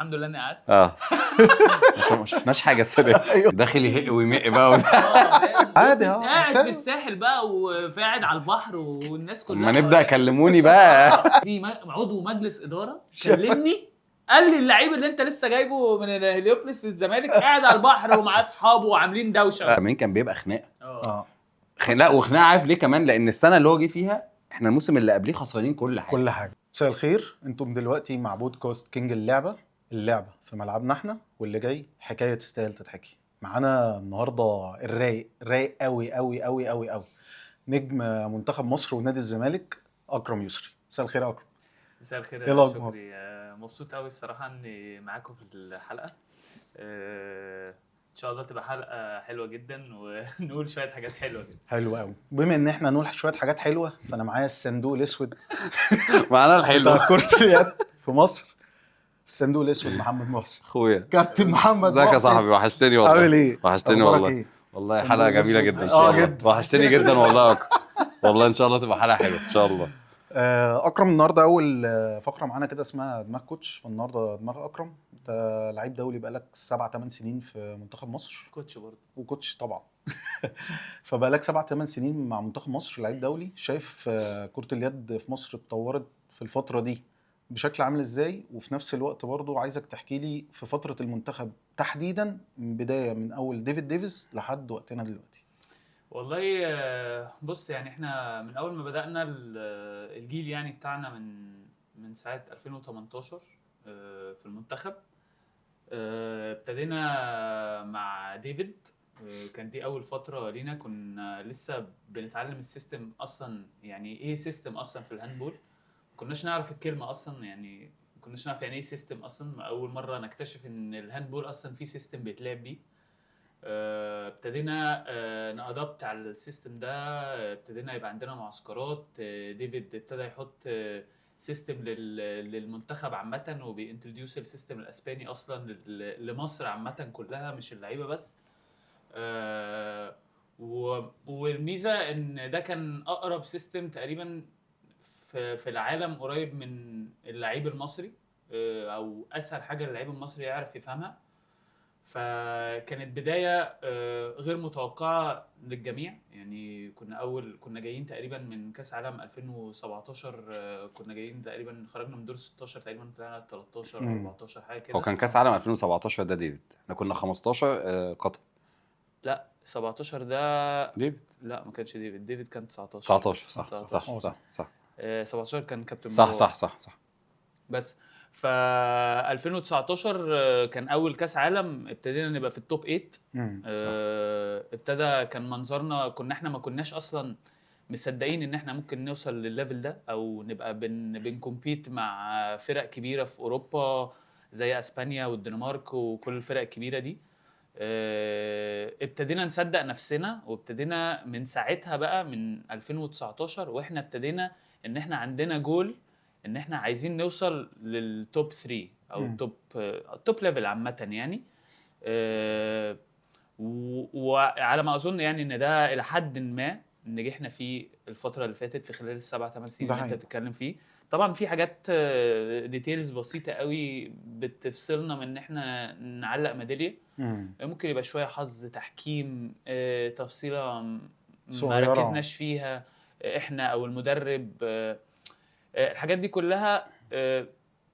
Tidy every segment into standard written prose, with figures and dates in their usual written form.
الحمد لله اني قعدت. ما شفناش حاجه السنه داخل يهق ويمق بقى عادي قاعد في الساحل بقى وقاعد على البحر والناس كلها ما نبدا كلموني بقى. في عضو مجلس اداره كلمني قال لي اللعيب اللي انت لسه جايبه من هليوبلس الزمالك قاعد على البحر ومعاه اصحابه وعاملين دوشه. كمان كان بيبقى خناقه خناقه وخناقه. عارف ليه كمان؟ لان السنه اللي هو جه فيها احنا الموسم اللي قبليه خسرانين كل حاجه. مساء الخير، انتم دلوقتي مع بودكاست كينج اللعبه في ملعبنا احنا، واللي جاي حكايه تستاهل تتحكي. معانا النهارده الرايق قوي قوي قوي قوي قوي نجم منتخب مصر ونادي الزمالك اكرم يسري. مساء الخير يا اكرم. مساء الخير يا شكري. مبسوط قوي الصراحه اني معاكم في الحلقه. ان شاء الله تبقى حلقه حلوه جدا ونقول شويه حاجات حلوه جدا. حلو قوي. بما ان احنا نقول شويه حاجات حلوه، فانا معايا الصندوق الاسود معانا الحلو بتاع كرة اليد في مصر، الصندوق الاسود محمد محسن اخويا كابتن محمد محسن. ازيك يا صاحبي؟ وحشتني والله. عامل ايه؟ وحشتني والله. والله حلقه جميله جدا ان شاء الله. جدا. وحشتني جدا والله والله ان شاء الله تبقى حلقه حلوه ان شاء الله. اكرم النهارده اول فقره معانا كده اسمها دماغ كوتش. فالنهارده دماغ اكرم، انت لعيب دولي بقالك 7-8 سنين في منتخب مصر، كوتش برضه وكوتش طبعا. فبقالك 7-8 سنين مع منتخب مصر لعيب دولي. شايف كرة اليد في مصر اتطورت في الفترة دي بشكل عامل ازاي؟ وفي نفس الوقت برضو عايزك تحكي لي في فترة المنتخب تحديدا، من بداية من اول ديفيد ديفيز لحد وقتنا دلوقتي. والله بص، يعني احنا من اول ما بدأنا الجيل يعني بتاعنا من ساعة 2018 في المنتخب. ابتدينا مع ديفيد. كان دي اول فترة لينا، كنا لسه بنتعلم السيستم اصلا، يعني ايه سيستم اصلا في الهاندبول. كناش نعرف الكلمة اصلا، يعني كناش نعرف يعني ايه سيستم اصلا. اول مرة نكتشف ان الهاندبول اصلا في سيستم بيتلعب بيه. ابتدينا نأدابت على السيستم ده. ابتدينا يبقى عندنا معسكرات. ديفيد ابتدى يحط سيستم للمنتخب عامة، وبينتروديوس السيستم الاسباني اصلا لمصر عامة كلها، مش اللعيبة بس. والميزة ان ده كان اقرب سيستم تقريبا في العالم، قريب من اللعيب المصري، او اسهل حاجة اللعيب المصري يعرف يفهمها. فكانت بداية غير متوقعة للجميع. يعني كنا جايين تقريبا من كاس عالم 2017. كنا جايين تقريبا، خرجنا من دور 16 تقريبا، طلعنا 13 او 14 حاجه كده. هو كان كاس عالم 2017 ده ديفيد، احنا كنا 15 قطر. لا 17 ده ديفيد. لا ما كانش ديفيد كان 19. 19 صح 19. صح 17 كان كابتن صح. بس ف 2019 كان اول كاس عالم، ابتدينا نبقى في التوب 8. ابتدى كان منظرنا، احنا ما كناش اصلا مصدقين ان احنا ممكن نوصل للليفل ده، او نبقى بنكمبيت مع فرق كبيره في اوروبا زي اسبانيا والدنمارك وكل الفرق الكبيره دي. ابتدينا نصدق نفسنا، وابتدينا من ساعتها بقى من 2019 واحنا ابتدينا ان احنا عندنا جول، ان احنا عايزين نوصل للتوب 3 او التوب ليفل عامه يعني. وعلى ما اظن يعني ان ده الى حد ما نجحنا فيه الفتره اللي فاتت في خلال ال7-8 سنين اللي انت بتتكلم فيه. طبعا في حاجات ديتيلز بسيطه قوي بتفصلنا من ان احنا نعلق ميداليه. ممكن يبقى شويه حظ، تحكيم، تفصيله ما ركزناش فيها احنا او المدرب. الحاجات دي كلها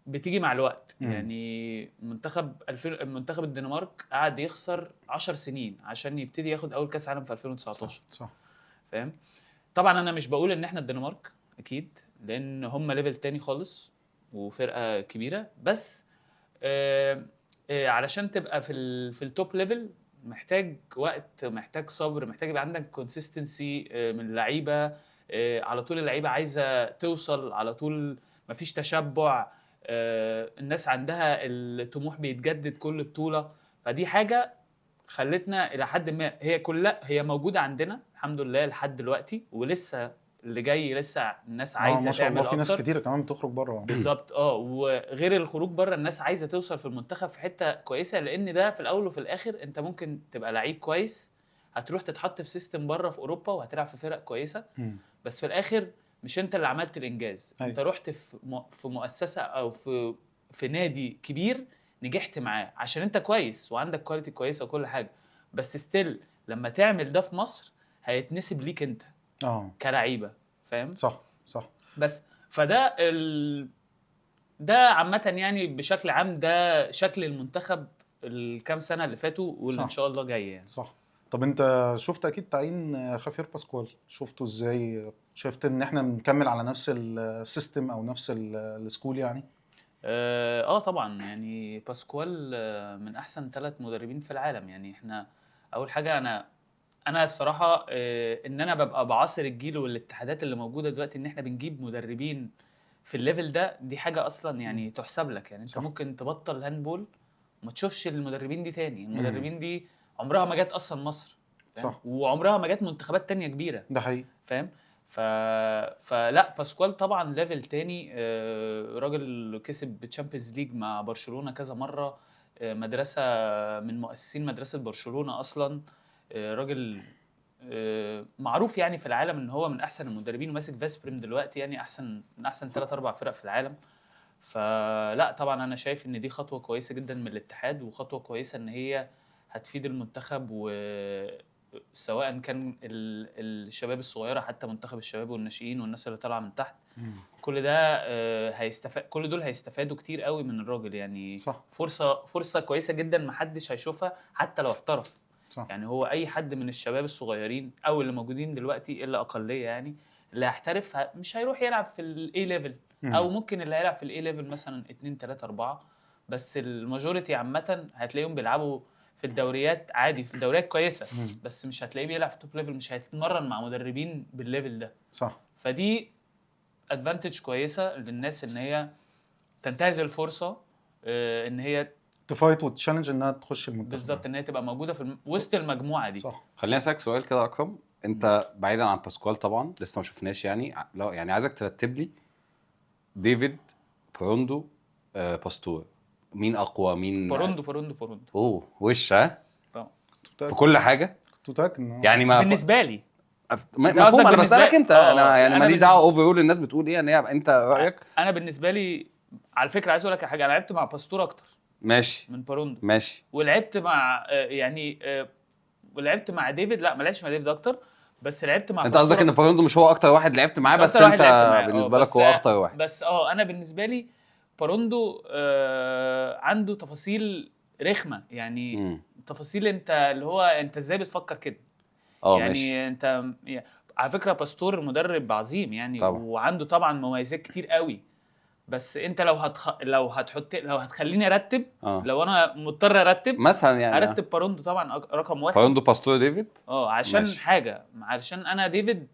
بتيجي مع الوقت. يعني منتخب الدنمارك قعد يخسر 10 سنين عشان يبتدي ياخد اول كاس عالم في 2019. صح. فاهم؟ طبعا انا مش بقول ان احنا الدنمارك اكيد، لان هم ليفل تاني خالص وفرقه كبيره، بس علشان تبقى في التوب ليفل محتاج وقت، محتاج صبر، محتاج يبقى عندك كونسيستنسي من اللعيبه. على طول اللعيبه عايزه توصل على طول، مفيش تشبع. الناس عندها الطموح بيتجدد كل بطوله. فدي حاجه خلتنا الى حد ما، هي موجوده عندنا الحمد لله لحد دلوقتي، ولسه اللي جاي لسه الناس عايزه ما شاء الله تعمل في ناس أكتر. كتير كمان بتخرج بره. بالظبط. وغير الخروج بره، الناس عايزه توصل في المنتخب في حته كويسه، لان ده في الاول وفي الاخر انت ممكن تبقى لعيب كويس، هتروح تتحط في سيستم بره في اوروبا وهتلعب في فرق كويسه. بس في الاخر مش انت اللي عملت الانجاز. انت رحت في مؤسسه او في نادي كبير، نجحت معاه عشان انت كويس وعندك كواليتي كويسه وكل حاجه، بس ستيل لما تعمل ده في مصر هيتنسب ليك انت كلعيبه، فاهم؟ صح. بس فده ده عامه يعني بشكل عام ده شكل المنتخب الكام سنه اللي فاتوا واللي ان شاء الله جاي يعني. صح. طب انت شفت اكيد تعيين خافير باسكوال، شفته ازاي؟ شفت ان احنا بنكمل على نفس السيستم او نفس السكول يعني؟ طبعا يعني باسكوال من احسن 3 مدربين في العالم. يعني احنا اول حاجه انا الصراحه ان انا ببقى بعاصر الجيل والاتحادات اللي موجوده دلوقتي، ان احنا بنجيب مدربين في الليفل ده، دي حاجه اصلا يعني تحسب لك. يعني انت صح. ممكن تبطل هاندبول وما تشوفش المدربين دي تاني. المدربين دي عمرها ما جت اصلا مصر، صح. وعمرها ما جت منتخبات تانية كبيره، ده حقيقي، فاهم؟ فلا باسكوال طبعا ليفل تاني. راجل كسب تشامبيونز ليج مع برشلونة كذا مرة، مدرسة من مؤسسين مدرسة برشلونة اصلا. راجل معروف يعني في العالم ان هو من احسن المدربين، وماسك فاسبريم دلوقتي يعني من احسن 3-4 فرق في العالم. فلا طبعا انا شايف ان دي خطوة كويسة جدا من الاتحاد، وخطوة كويسة ان هي هتفيد المنتخب، سواء كان الشباب الصغيره، حتى منتخب الشباب والناشئين والناس اللي طالعه من تحت. كل ده هيستفاد، كل دول هيستفادوا كتير قوي من الراجل يعني. صح. فرصه كويسه جدا محدش هيشوفها حتى لو احترف. صح. يعني هو اي حد من الشباب الصغيرين او اللي موجودين دلوقتي الا اقليه يعني اللي هيحترف مش هيروح يلعب في الاي ليفل، او ممكن اللي هيلعب في الاي ليفل مثلا 2 3 4، بس الماجوريتي عامه هتلاقيهم بيلعبوا في الدوريات عادي، في دوريات كويسه، بس مش هتلاقيه بيلعب في توب ليفل، مش هيتمرن مع مدربين بالليفل ده. صح. فدي ادفانتج كويسه للناس ان هي تنتهز الفرصه، ان هي تفايت وتشالنج انها تخش المنتخب. بالظبط، ان هي تبقى موجوده في وسط المجموعه دي. صح. خليني اسالك سؤال كده اكرم، انت بعيدا عن باسكوال طبعا لسه ما شفناش يعني، لو يعني عايزك ترتب لي ديفيد، باروندو، باستور، مين اقوى؟ مين؟ باروندو. وش ها في كل حاجه كنت متاكد يعني. ما بالنسبه لي مفهوم، انا بسالك انت. انا يعني ماليش دعوه اوفرول الناس بتقول ايه، يعني انت رايك. انا بالنسبه لي على فكره عايز اقول لك حاجه، انا لعبت مع باستور اكتر ماشي من باروندو، ماشي، ولعبت مع ولعبت مع ديفيد. لا ما لعبتش مع ديفيد اكتر، بس لعبت مع انت قصدك ان باروندو مش هو اكتر واحد لعبت معاه، بس انت بالنسبه لك هو اكتر واحد. بس انا بالنسبه لي باروندو عنده تفاصيل رخمه يعني. تفاصيل انت اللي هو انت ازاي بتفكر كده يعني ماشي. انت على فكره باستور مدرب عظيم يعني طبعا. وعنده طبعا مميزات كتير قوي، بس انت لو هتخليني ارتب، لو انا مضطر ارتب مثلا يعني ارتب باروندو طبعا رقم 1. باروندو، باستور، ديفيد. عشان ماشي. حاجه، علشان انا ديفيد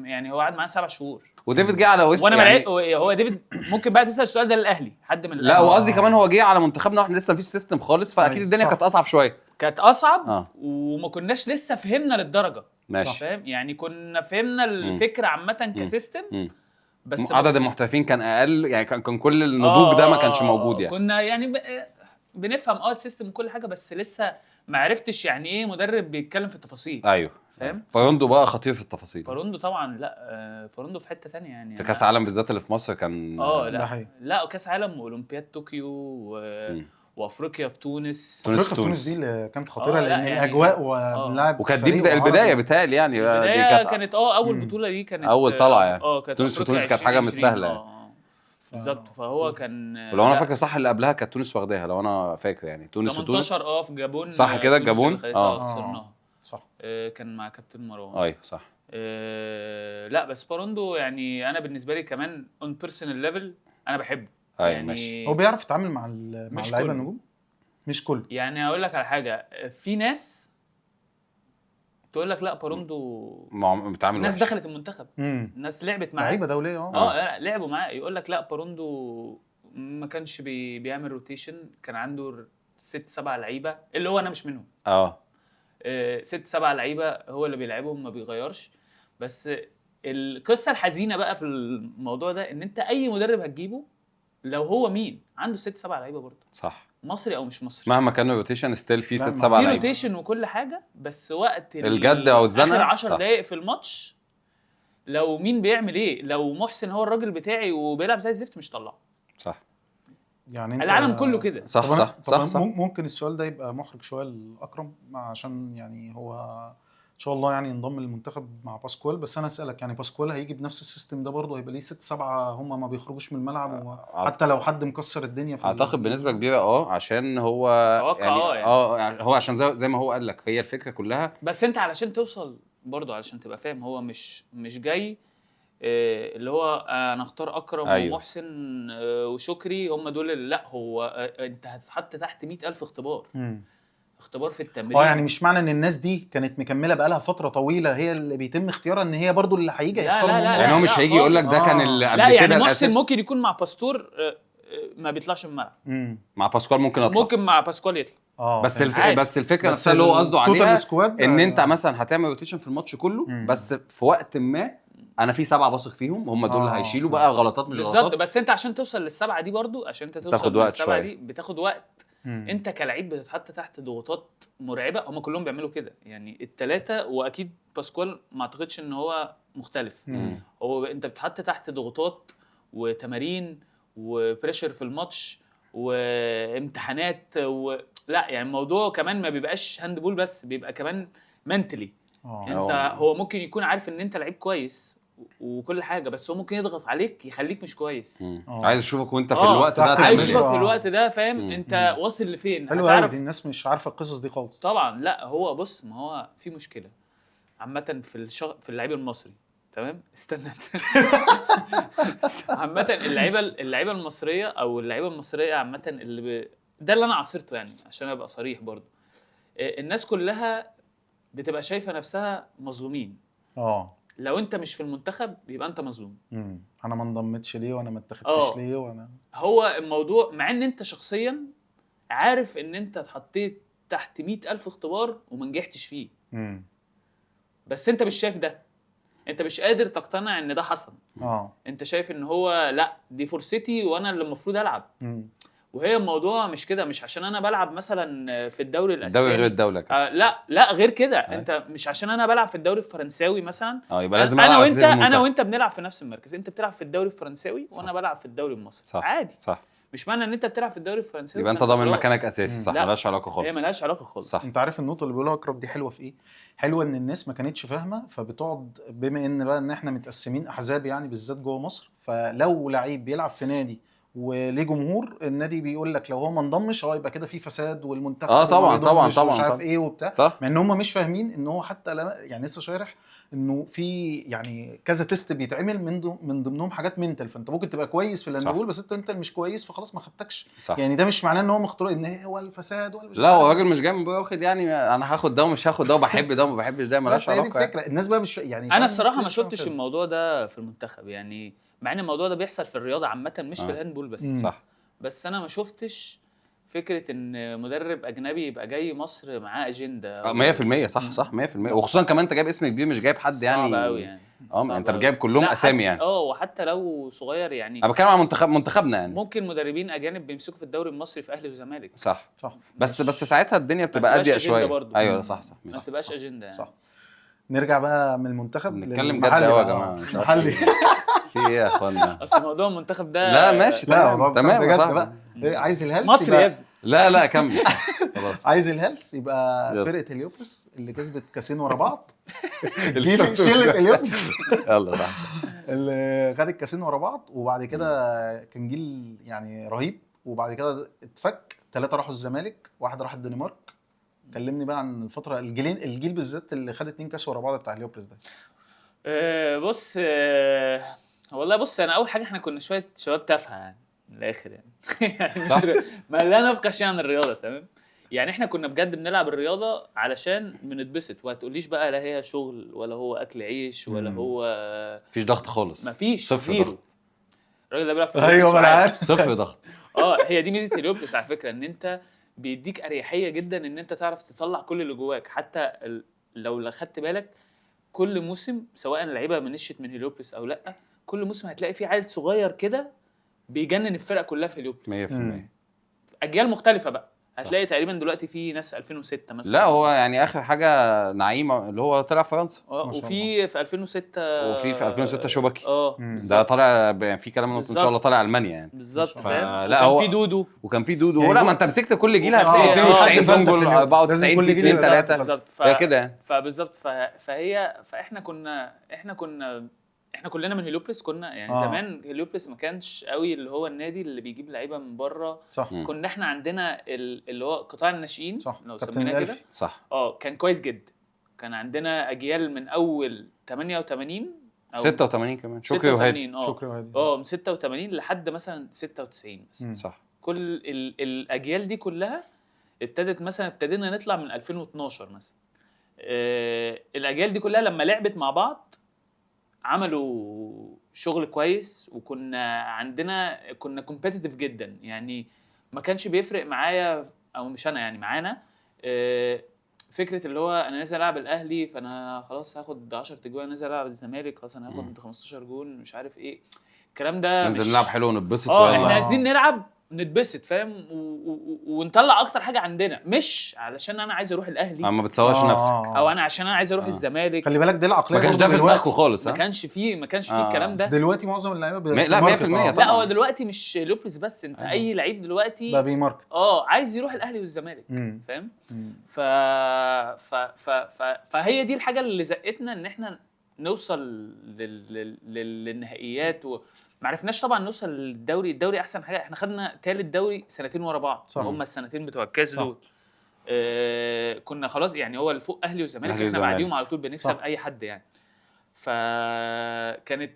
يعني هو قعد معايا 7 شهور، وديفيد جه على وسط وانا يعني. هو ديفيد ممكن بقى تسال السؤال ده للاهلي، حد من لا وقصدي كمان هو جه على منتخبنا واحنا لسه مفيش سيستم خالص، فاكيد الدنيا كانت اصعب شويه. كانت اصعب وما كناش لسه فهمنا للدرجه. ماشي. فاهم يعني كنا فهمنا الفكره عامه كسيستم، بس عدد المحترفين كان اقل يعني، كان كل النضوج ده ما كانش موجود يعني. كنا يعني بنفهم السيستم وكل حاجه، بس لسه ما عرفتش يعني ايه مدرب بيتكلم في التفاصيل. ايوه فاهم. باروندو بقى خطير في التفاصيل. باروندو طبعا، لا باروندو في حته ثانيه يعني. في كاس عالم بالذات اللي في مصر كان لا كاس عالم واولمبياد طوكيو وافريقيا في تونس. تونس دي اللي كانت خطيره لان يعني الاجواء وبنلعب وكانت دي البدايه بتهيألي يعني. البدايه كانت اول بطوله دي كانت اول طلعه يعني. تونس كانت حاجه مش سهله بالظبط. فهو كان ولو انا فاكر صح اللي قبلها كانت تونس واخداها، لو انا فاكر يعني تونس 18 في جابون صح كده. الجابون خسرناها صح. كان مع كابتن مروان. ايوه صح. لا بس باروندو يعني انا بالنسبه لي كمان اون بيرسونال ليفل انا بحبه يعني. ماشي. هو بيعرف يتعامل مع اللعيبه النجوم؟ مش كله يعني. اقول لك على حاجه، في ناس تقول لك لا باروندو بيتعامل ناس دخلت المنتخب، ناس لعبت معاه لعيبه دوليه لعبوا معاه، يقول لك لا باروندو ما كانش بيعمل روتيشن، كان عنده 6-7 لعيبه اللي هو انا مش منهم. 6-7 لعيبه هو اللي بيلعبهم ما بيغيرش. بس القصه الحزينه بقى في الموضوع ده ان انت اي مدرب هتجيبه لو هو مين عنده 6-7 لعيبه برضه، صح، مصري او مش مصري، مهما كان الروتيشن ستيل في 6-7 لعيبه، في روتيشن وكل حاجه، بس وقت الجد او الزنقه اخر 10 دقائق في الماتش لو مين بيعمل ايه، لو محسن هو الراجل بتاعي وبيلعب زي الزفت مش طلعه. صح. يعني انت العالم كله كده. صح صح صح, صح. ممكن السؤال ده يبقى محرج شويه لاكرم، عشان يعني هو ان شاء الله يعني ينضم للمنتخب مع باسكوال، بس انا اسالك يعني باسكوال هيجي بنفس السيستم ده برضه؟ هيبقى ليه 6-7 هم ما بيخرجوش من الملعب حتى لو حد مكسر الدنيا في اعتقد بنسبه كبيره عشان هو توقع يعني هو عشان زي ما هو قال لك، هي الفكره كلها. بس انت علشان توصل برضه، علشان تبقى فاهم، هو مش جاي اللي هو انا اختار اكرم أيوه. ومحسن وشكري هم دول لا، هو انت هتتحط تحت 100,000 اختبار. اختبار في التمرين. يعني مش معنى ان الناس دي كانت مكمله بقالها فتره طويله هي اللي بيتم اختيارها ان هي برضو اللي هيجي هيختاروا منهم. يعني هو مش هيجي يقول لك ده كان اللي قبل كده. لا يعني محسن الأساس. ممكن يكون مع باستور ما بيطلعش من الملعب. مع باسكوال ممكن يطلع. ممكن مع باستور يطلع. بس الفكره نفسها اللي هو قصده عليها ان انت مثلا هتعمل روتيشن في الماتش كله. بس في وقت ما انا في 7 واثق فيهم، هم دول اللي هيشيلوا بقى غلطات مش غلطات بالظبط. بس انت عشان توصل لل7 دي برضو، عشان انت توصل لل7 دي بتاخد وقت. انت كلاعب بتتحط تحت ضغوطات مرعبه. هم كلهم بيعملوا كده يعني الثلاثه، واكيد باسكوال ما اعتقدش ان هو مختلف. هو انت بتتحط تحت ضغوطات وتمارين وبريشر في الماتش وامتحانات لا يعني الموضوع كمان ما بيبقاش هاند بول بس، بيبقى كمان منتلي. انت هو ممكن يكون عارف ان انت لعيب كويس وكل حاجه، بس هو ممكن يضغط عليك يخليك مش كويس. عايز اشوفك وانت في الوقت ده عايز اشوفك في الوقت ده، فاهم؟ انت واصل لفين؟ حلو قوي. الناس مش عارفه القصص دي خالص طبعا. لا هو بص، ما هو في مشكله عامه في اللعيب المصري. تمام استنى عامه اللعيبه المصريه او اللعيبه المصريه عامه ده اللي انا عاصرته يعني، عشان ابقى صريح برضو. الناس كلها بتبقى شايفه نفسها مظلومين. لو انت مش في المنتخب يبقى انت مظلوم. انا ما انضمتش ليه وانا ما اتخذتش ليه وانا هو الموضوع، مع ان انت شخصيا عارف ان انت اتحطيت تحت 100,000 اختبار وما نجحتش فيه. بس انت مش شايف ده، انت مش قادر تقتنع ان ده حصل. انت شايف ان هو لا دي فرصتي وانا اللي المفروض العب. وهي الموضوع مش كده. مش عشان انا بلعب مثلا في الدوري الاسباني غير الدوله لا غير كده. انت مش عشان انا بلعب في الدوري الفرنساوي مثلا يبقى لازم انا وانت بنلعب في نفس المركز. انت بتلعب في الدوري الفرنساوي وانا بلعب في الدوري المصري. صح. عادي. صح. مش معنى ان انت بتلعب في الدوري الفرنساوي يبقى انت ضامن مكانك اساسي. صح. مالهاش علاقه خالص. هي مالهاش علاقه خالص. صح. انت عارف النقطه اللي بيقولها اكرم دي حلوه في ايه؟ حلوه ان الناس ما كانتش فاهمه، فبتقعد بما ان بقى ان احنا متقسمين احزاب يعني بالذات جوه مصر، فلو لعيب بيلعب في نادي وليه جمهور، النادي بيقول لك لو هو ما انضمش يبقى كده في فساد والمنتخب طبعا مش عارف ايه وبتاع. مع ان هم مش فاهمين ان هو حتى يعني لسه شارح انه في يعني كذا تيست بيتعمل من ضمنهم حاجات منتال. فانت ممكن تبقى كويس في الهاندبول بس انت مش كويس فخلاص ما خدتكش. يعني ده مش معناه ان هو مختار ان هو الفساد ولا لا. هو الراجل مش جاي من بره واخد يعني انا هاخد ده ومش هاخد ده وبحب ده وما بحبش ده. مالهاش علاقه. بس هي الفكره الناس بقى مش يعني انا الصراحه ما شفتش الموضوع ده في المنتخب يعني، مع ان الموضوع ده بيحصل في الرياضه عامه مش في الهاندبول بس. صح. بس انا ما شفتش فكره ان مدرب اجنبي يبقى جاي مصر معاه اجنده 100%. صح 100%. وخصوصا كمان انت جايب اسم كبير، مش جايب حد يعني صعب قوي يعني. انت جايب كلهم اسامي يعني. وحتى لو صغير يعني. انا بتكلم عن منتخبنا يعني. ممكن مدربين اجانب بيمسكوا في الدوري المصري في اهلي وزمالك. صح. بس ساعتها الدنيه بتبقى اضيق شويه. ايوه صح. ما تبقاش اجنده يعني. صح. نرجع بقى من المنتخب نتكلم جد قوي يا جماعه. مش محلي في ايه يا اخوانا؟ اصل موضوع المنتخب ده لا ماشي تمام بجد بقى. عايز الهلس مصر يا ابني. لا كمل خلاص. عايز الهلس يبقى فرقه هليوبلس اللي كسبت كاسين ورا بعض. شله هليوبلس يلا صح. اللي خدت كاسين ورا بعض، وبعد كده كان جيل يعني رهيب، وبعد كده اتفك 3 راحوا الزمالك، 1 راح الدنمارك. كلمني بقى عن الفتره الجيل بالذات اللي خد 2 كاس ورا بعض بتاع هليوبلس ده. بص والله بص، انا اول حاجه احنا كنا شويه شباب تافهه يعني من الاخر يعني مش ما لا نفقه شيء عن الرياضه. تمام يعني احنا كنا بجد بنلعب الرياضه علشان بنتبسط، وهتقوليش بقى لا هي شغل ولا هو اكل عيش ولا هو مفيش ضغط خالص. مفيش صفر ضغط. الراجل ده بيلعب في ايوه انا عارف. صفر ضغط. هي دي ميزه هليوبلس على فكره، ان انت بيديك اريحيه جدا ان انت تعرف تطلع كل اللي جواك. حتى لو خدت بالك كل موسم سواء اللعيبه منشت من هليوبلس او لا، كل موسم هتلاقي فيه عدد صغير كده بيجنن الفرقه كلها في هليوبلس 100%. اجيال مختلفه بقى. هتلاقي تقريبا دلوقتي في ناس 2006 مثلا. لا هو يعني اخر حاجه نعيمه اللي هو طلع فرنسا، وفي 2006 وفي 2006 شوبكي مم. ده طالع يعني في كلام انه ان شاء الله طالع المانيا يعني بالظبط فاهم. لا هو في دودو وكان في دودو يعني لا ما انت مسكت كل جيل هتلاقي آه، 92 فانت دونجل في 94 كل في جيل 2 يبقى 3 بالظبط. هي كده يعني. فبالظبط فاحنا كلنا من هليوبلس كنا يعني زمان هليوبلس ما كانش قوي اللي هو النادي اللي بيجيب لعيبه من بره. صح. كنا احنا عندنا اللي هو قطاع الناشئين لو سميناه كده صح كان كويس جدا. كان عندنا اجيال من اول 88 او 86 كمان شكري وهادي من 86 لحد مثلا 96 مثلا. صح. كل الاجيال دي كلها ابتدينا نطلع من 2012 مثلا. الاجيال دي كلها لما لعبت مع بعض عملوا شغل كويس، وكنا كومبيتيتيف جدا يعني. ما كانش بيفرق معايا او مش انا يعني معانا فكره اللي هو انا نازل العب الاهلي فانا خلاص هاخد 10 تجوان، نازل العب الزمالك خلاص انا هاخد 15 جون مش عارف ايه الكلام ده. ننزل نلعب حلو ونتبسط احنا عايزين نلعب نتبسط فاهم ونطلع اكتر حاجه عندنا، مش علشان انا عايز اروح الاهلي ما بتسواش نفسك او انا عشان انا عايز اروح الزمالك. خلي بالك دي العقليه ما كانش ده في دماغكم خالص. ما كانش فيه الكلام ده. بس دلوقتي معظم اللعيبه لا 100% لا هو دلوقتي مش لوبلس بس، انت اي لعيب دلوقتي بقى بيماركت عايز يروح الاهلي والزمالك فاهم. فهي دي الحاجه اللي زقتنا ان احنا نوصل للنهائيات ما عرفناش طبعا نوصل للدوري. الدوري احسن حاجه احنا خدنا ثالث دوري سنتين ورا بعض، هم السنتين بتوع الكاس دول. كنا خلاص يعني هو اللي فوق اهلي والزمالك احنا بعديهم على طول بنكسب اي حد يعني. فكانت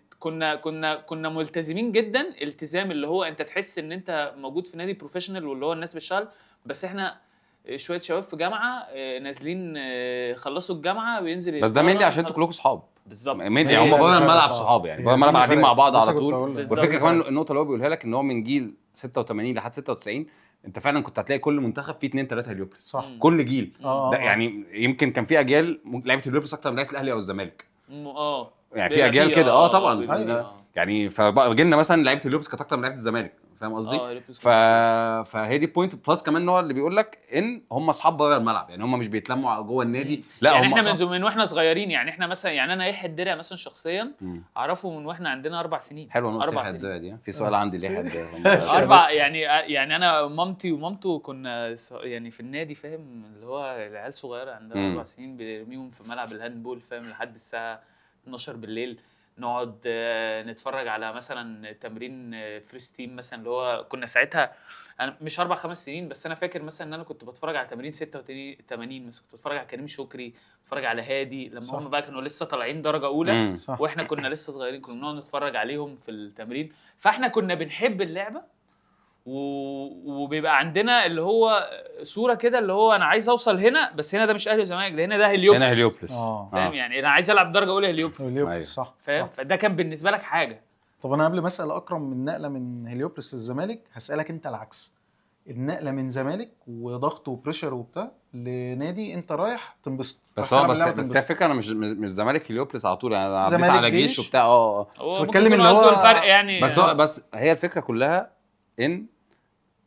كنا ملتزمين جدا التزام اللي هو انت تحس ان انت موجود في نادي بروفيشنال واللي هو الناس بتشتغل، بس احنا شويه شباب في جامعه نازلين خلصوا الجامعه بينزل بس ده مينلي عشان انتوا كلكم صحاب بالظبط. يعني هم بره الملعب صحاب يعني بره الملعب قاعدين مع بعض على طول. والفكره كمان النقطه اللي هو بيقولها لك ان هو من جيل 86 لحد 96 انت فعلا كنت هتلاقي كل منتخب فيه 2 3 هليوبلس صح. كل جيل ده يعني يمكن كان في اجيال لعيبه هليوبلس اكتر من لعيبه الاهلي او الزمالك يعني في اجيال كده طبعا يعني فجينا مثلا لعيبه هليوبلس كانت اكتر من لعيبه الزمالك فاهم قصدي. فهي دي بوينت بلس كمان هو اللي بيقول لك ان هم اصحاب بره الملعب يعني هم مش بيتلموا جوه النادي. لا يعني احنا من واحنا صغيرين يعني احنا مثلا يعني انا يحيى الدرع مثلا شخصيا اعرفه من واحنا عندنا 4 سنين. حلو نقطه يحيى الدرع دي. في سؤال عندي ليه يحيى الدرع 4 يعني انا مامتي ومامته كنا يعني في النادي فاهم اللي هو العيال صغيره عندها 4 سنين بنرميهم في ملعب الهاندبول فاهم لحد الساعه 12 بالليل نقعد نتفرج على مثلا تمرين فريس تيم مثلا اللي هو كنا ساعتها انا مش 4 5 سنين بس انا فاكر مثلا ان انا كنت بتفرج على تمرين 86 مثلا كنت بتفرج على كريم شكري بتفرج على هادي لما هم بقى كانوا لسه طالعين درجه اولى واحنا كنا لسه صغيرين كنا بنقعد نتفرج عليهم في التمرين. فاحنا كنا بنحب اللعبه وبيبقى عندنا اللي هو صوره كده اللي هو انا عايز اوصل هنا بس هنا ده مش اهلي وزمالك ده هنا ده هليوبلس فاهم يعني انا عايز العب درجه اولى هليوبلس صح فاهم. فده كان بالنسبه لك حاجه. طب انا قبل ما اسال اكرم من نقله من هليوبلس للزمالك هسالك انت العكس. النقله من زمالك وضغط وبريشر وبتاع لنادي انت رايح تنبسط بس الفكره انا مش زمالك هليوبلس على طول يعني انا عديت على جيش وبتاع بس بتكلم اللي هو الفرق يعني بس هي الفكره كلها ان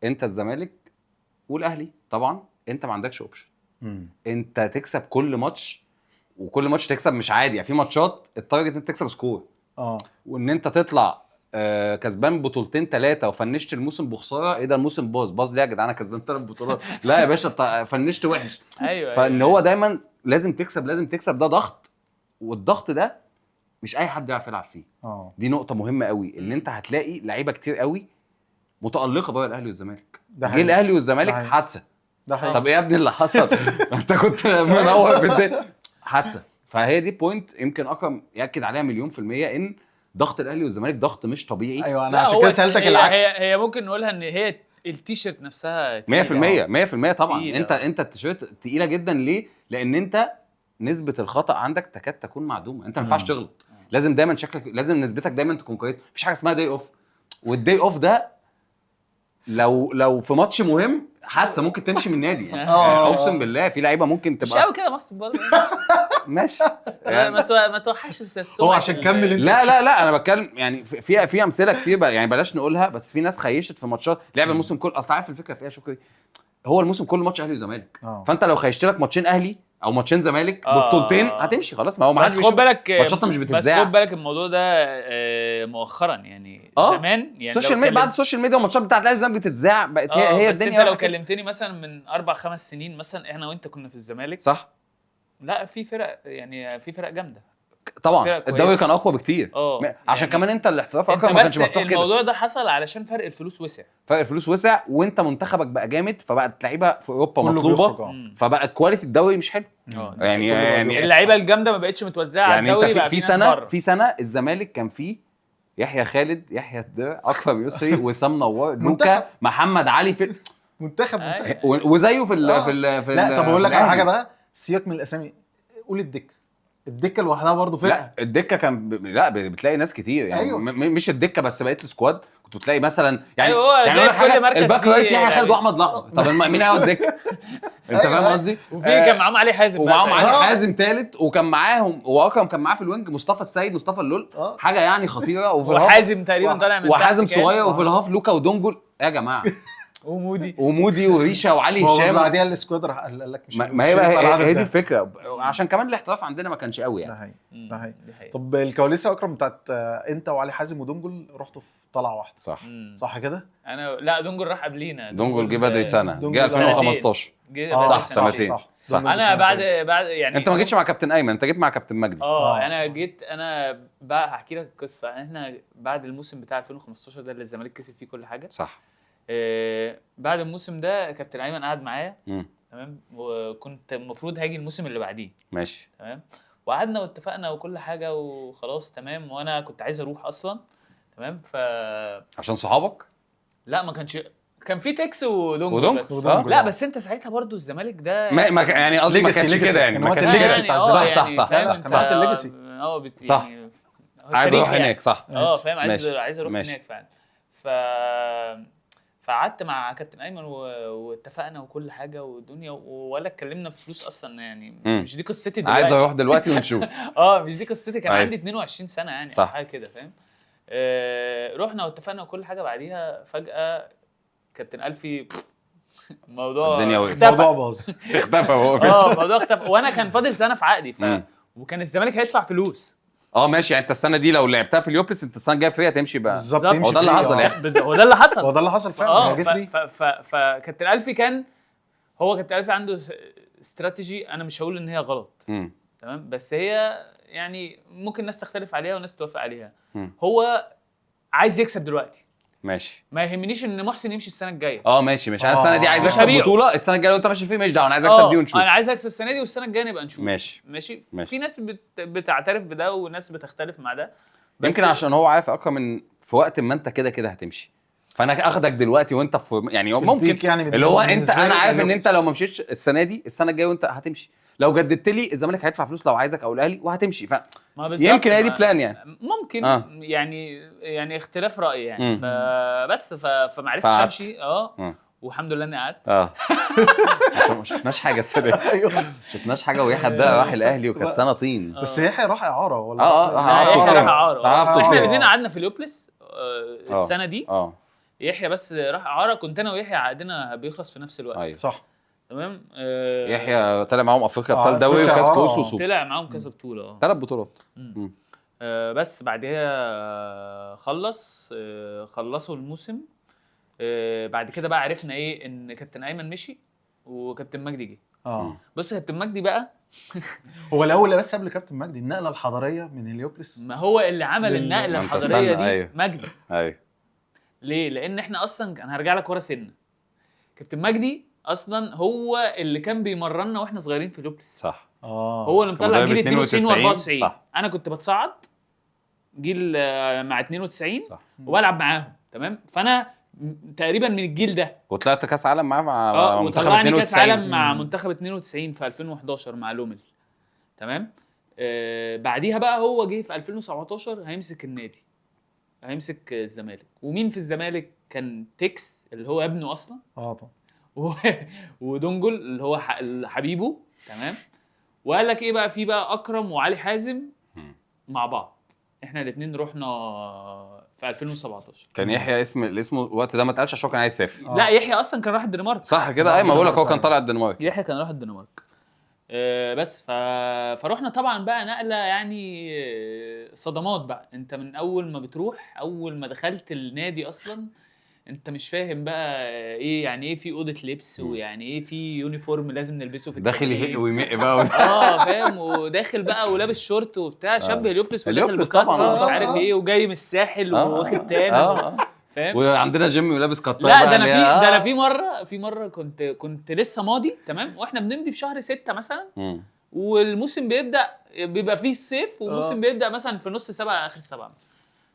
انت الزمالك والاهلي طبعا انت ما عندكش اوبشن. انت تكسب كل ماتش وكل ماتش تكسب مش عادي يعني في ماتشات التارجت انت تكسب سكور وان انت تطلع كسبان بطولتين 3 وفنشت الموسم بخساره. ايه ده الموسم باظ ليه يا جدعان انا كسبان 3 بطولات لا يا باشا فنشت وحش. ايوه فان هو دايما لازم تكسب ده ضغط والضغط ده مش اي حد يعرف يلعب فيه. دي نقطه مهمه قوي ان انت هتلاقي لعيبه كتير قوي متالقه بره الاهلي والزمالك. جه الاهلي والزمالك حادثه. طب ايه يا ابني اللي حصل انت كنت منور في الدنيا حادثه. فهي دي بوينت يمكن اكرم ياكد عليها 100% ان ضغط الاهلي والزمالك ضغط مش طبيعي. ايوه انا عشان كده سالتك العكس. هي ممكن نقولها ان هي التيشيرت نفسها 100% طبعا انت التيشيرت تقيله جدا. ليه؟ لان انت نسبه الخطا عندك تكاد تكون معدومه. انت ما ينفعش تغلط لازم دايما شكلك لازم نسبتك دايما تكون كويس. مفيش حاجه اسمها داي اوف والداي اوف ده لو في ماتش مهم حادثه ممكن تمشي من النادي يعني اقسم بالله في لعيبه ممكن تبقى مش قوي كده مصر برضه ماشي يعني ما توحش السوق هو عشان كمل انت. لا انا بتكلم يعني في امثله كتير يعني بلاش نقولها بس في ناس خيشت في ماتشات لعب الموسم كله. اصل عارف الفكره في ايه يا شكري هو الموسم كله ماتش اهلي وزمالك. فانت لو خيشت لك ماتشين اهلي او ماتشين زمالك ببطولتين هتمشي خلاص. ما هو ما حدش خد بالك ماتشاتنا مش بتتذاع. بس خد بالك الموضوع ده مؤخرا يعني زمان يعني السوشيال ميديا بعد السوشيال ميديا والماتشات بتاعت الاهلي والزمالك بتتذاع بقت هي بس الدنيا. انت لو كلمتني مثلا من 4-5 سنين مثلا احنا وانت كنا في الزمالك صح. لا في فرق يعني في فرق جامده طبعا الدوري كان اقوى بكتير عشان كمان انت الاحتراف اكتر ما كانش مفتوح كده. الموضوع ده حصل علشان فرق الفلوس وسع. فرق الفلوس وسع وانت منتخبك بقى جامد فبقت اللعيبه في اوروبا مطلوبه فبقى كواليتي الدوري مش حلو. يعني اللعيبه الجامده ما بقتش متوزعه على الدوري. يعني انت في سنه الزمالك كان فيه يحيى خالد يحيى الدرع اكرم يسري وسام نوار لوكا محمد علي في منتخب وزيه في لا طب اقول لك على حاجه بقى سيبك من الاسامي. قول الدكه لوحدها برضه فرقه. لا الدكه كان بتلاقي ناس كتير يعني مش الدكه بس بقيه السكواد كنت بتلاقي مثلا يعني يعني الباك رايت يحيى خالد واحمد لحظه. طب مين هيقعد دكه؟ انت فاهم قصدي؟ وفي كان معاهم علي حازم ومعاهم علي حازم ثالث وكان معاهم واكرم كان معاه في الوينج مصطفى السيد مصطفى اللول حاجه يعني خطيره. وحازم تقريبا طالع من وحازم صغير وفي الهاف لوكا ودونجل يا جماعه ومودي وريشه وعلي هشام. بعديها السكواد راح قال لك مش ما هي دي الفكره عشان كمان الاحتراف عندنا ما كانش قوي يعني. ده هي طب الكواليس يا اكرم بتاعت انت وعلي حازم ودونجل رحتوا في طلعه واحده صح كده؟ انا لا دونجل راح قبلينا. دونجل جه بدري سنه جه 2015 صح سنتين صح. انا بعد يعني انت ما جيتش مع كابتن ايمن انت جيت مع كابتن مجدي. انا جيت انا بقى هحكي لك القصه. احنا بعد الموسم بتاع 2015 ده اللي الزمالك كسب فيه كل حاجه صح. بعد الموسم ده كابتن ايمن قعد معايا تمام وكنت المفروض هاجي الموسم اللي بعديه ماشي تمام وقعدنا واتفقنا وكل حاجه وخلاص تمام وانا كنت عايز اروح اصلا تمام عشان صحابك لا ما كان في تكس ودونجل لا بس انت ساعتها برضو الزمالك ده ما يعني قصدي ما كانش كده يعني ما كانش الليجاسي بتاع الزمالك. صح كان الليجاسي صح عايز اروح هناك صح فاهم عايز اروح هناك فعلا فقعدت مع كابتن ايمن واتفقنا وكل حاجه والدنيا ولا اتكلمنا في فلوس اصلا يعني مش دي قصتي دلوقتي. عايز اروح دلوقتي ونشوف مش دي قصتي. كان عندي 22 سنه يعني او حاجه كده فاهم. رحنا واتفقنا وكل حاجه بعديها فجاه كابتن ألفي الموضوع الموضوع باظ اختفى هو الموضوع اختفى وانا كان فاضل سنه في عقدي وكان الزمالك هيدفع فلوس. ماشي يعني انت السنه دي لو لعبتها في اليوبلس انت السنه الجايه فري هتمشي بقى بالظبط. هو ده اللي حصل يعني هو ده اللي حصل فعلا. فكابتن ألفي كان هو كابتن ألفي عنده استراتيجي انا مش هقول ان هي غلط تمام بس هي يعني ممكن ناس تختلف عليها وناس توافق عليها. هو عايز يكسب دلوقتي ماشي ما يهمنيش ان محسن يمشي السنه الجايه. ماشي انا السنه دي عايز اكسب بطوله السنه الجايه لو انت ماشي فيه ماشي دعوه انا عايز اكسب دي ونشوف. انا عايز اكسب السنه دي والسنه الجايه نبقى نشوف. ماشي. في ناس بتعترف بده وناس بتختلف مع ده يمكن عشان هو عارف اكتر من في وقت ما انت كده هتمشي فانا اخدك دلوقتي وانت في يعني ممكن يعني اللي هو انت انا عارف ان انت لو ما مشيتش السنه دي السنه الجايه وانت هتمشي لو جددت لي الزمالك هيدفع فلوس لو عايزك او الاهلي وهتمشي يمكن هي دي بلان يعني ممكن يعني اختلاف راي يعني فبس فما عرفتش امشي والحمد لله اني قعدت ما شفناش حاجه السنه ما شفناش حاجه ويحيى ده راح الاهلي وكانت سنه طين بس يحيى راح اعاره ولا راح اعاره. احنا الاثنين قعدنا في اليوبلس السنه دي يحيى بس راح اعاره كنت انا ويحيى عقدنا بيخلص في نفس الوقت. صح تمام. يحيى طلع معاهم افريقيا ابطال دوري وكاس كؤوس وسوبر طلع معاهم كاس بطوله 3 بطولات. بس بعدها خلصوا الموسم. بعد كده بقى عرفنا ايه ان كابتن ايمن مشي وكابتن مجدي جه. بص كابتن مجدي بقى هو الاول بس قبل كابتن مجدي النقله الحضاريه من اليوبلس ما هو اللي عمل النقله الحضاريه دي مجدي. ايوه ليه؟ لان احنا اصلا انا هرجع لك ورا سنه. كابتن مجدي اصلا هو اللي كان بيمرنا واحنا صغيرين في اليوبلس. صح. هو اللي مطلع جيل 92 و94. انا كنت بتصعد جيل مع 92 صح. وبلعب معاهم تمام. فانا تقريبا من الجيل ده وطلعت كاس عالم معاه مع منتخب 92 كاس عالم مع منتخب 92 في 2011 مع لومل تمام. بعديها بقى هو جه في 2017 هيمسك النادي هيمسك الزمالك. ومين في الزمالك كان تكس اللي هو ابنه اصلا طبعا ودونجل اللي هو حبيبه تمام. وقال لك ايه بقى في بقى اكرم وعلي حازم مع بعض. احنا الاثنين رحنا في 2017. كان يحيى اسمه الوقت ده ما اتقالش عشان كان عايز يسافر. لا يحيى اصلا كان راح الدنمارك. صح كده، ما بقول لك هو كان طالع الدنمارك. يحيى كان راح الدنمارك. بس فروحنا طبعا بقى نقله يعني صدمات بقى. انت من اول ما بتروح، اول ما دخلت النادي اصلا انت مش فاهم بقى ايه يعني ايه في اوضه لبس، ويعني ايه في يونيفورم لازم نلبسه في داخل يهق ويمق بقى فاهم. وداخل بقى ولابس شورت وبتاع شاب هليوبلس، وداخل طبعا مش عارف ايه، وجاي من الساحل واخد تان فاهم. وعندنا جيم ولابس قطاع. لا ده انا في مره كنت لسه ماضي تمام، واحنا بنمضي في شهر 6 مثلا، والموسم بيبقى فيه الصيف، والموسم بيبدا مثلا في نص 7 اخر 7.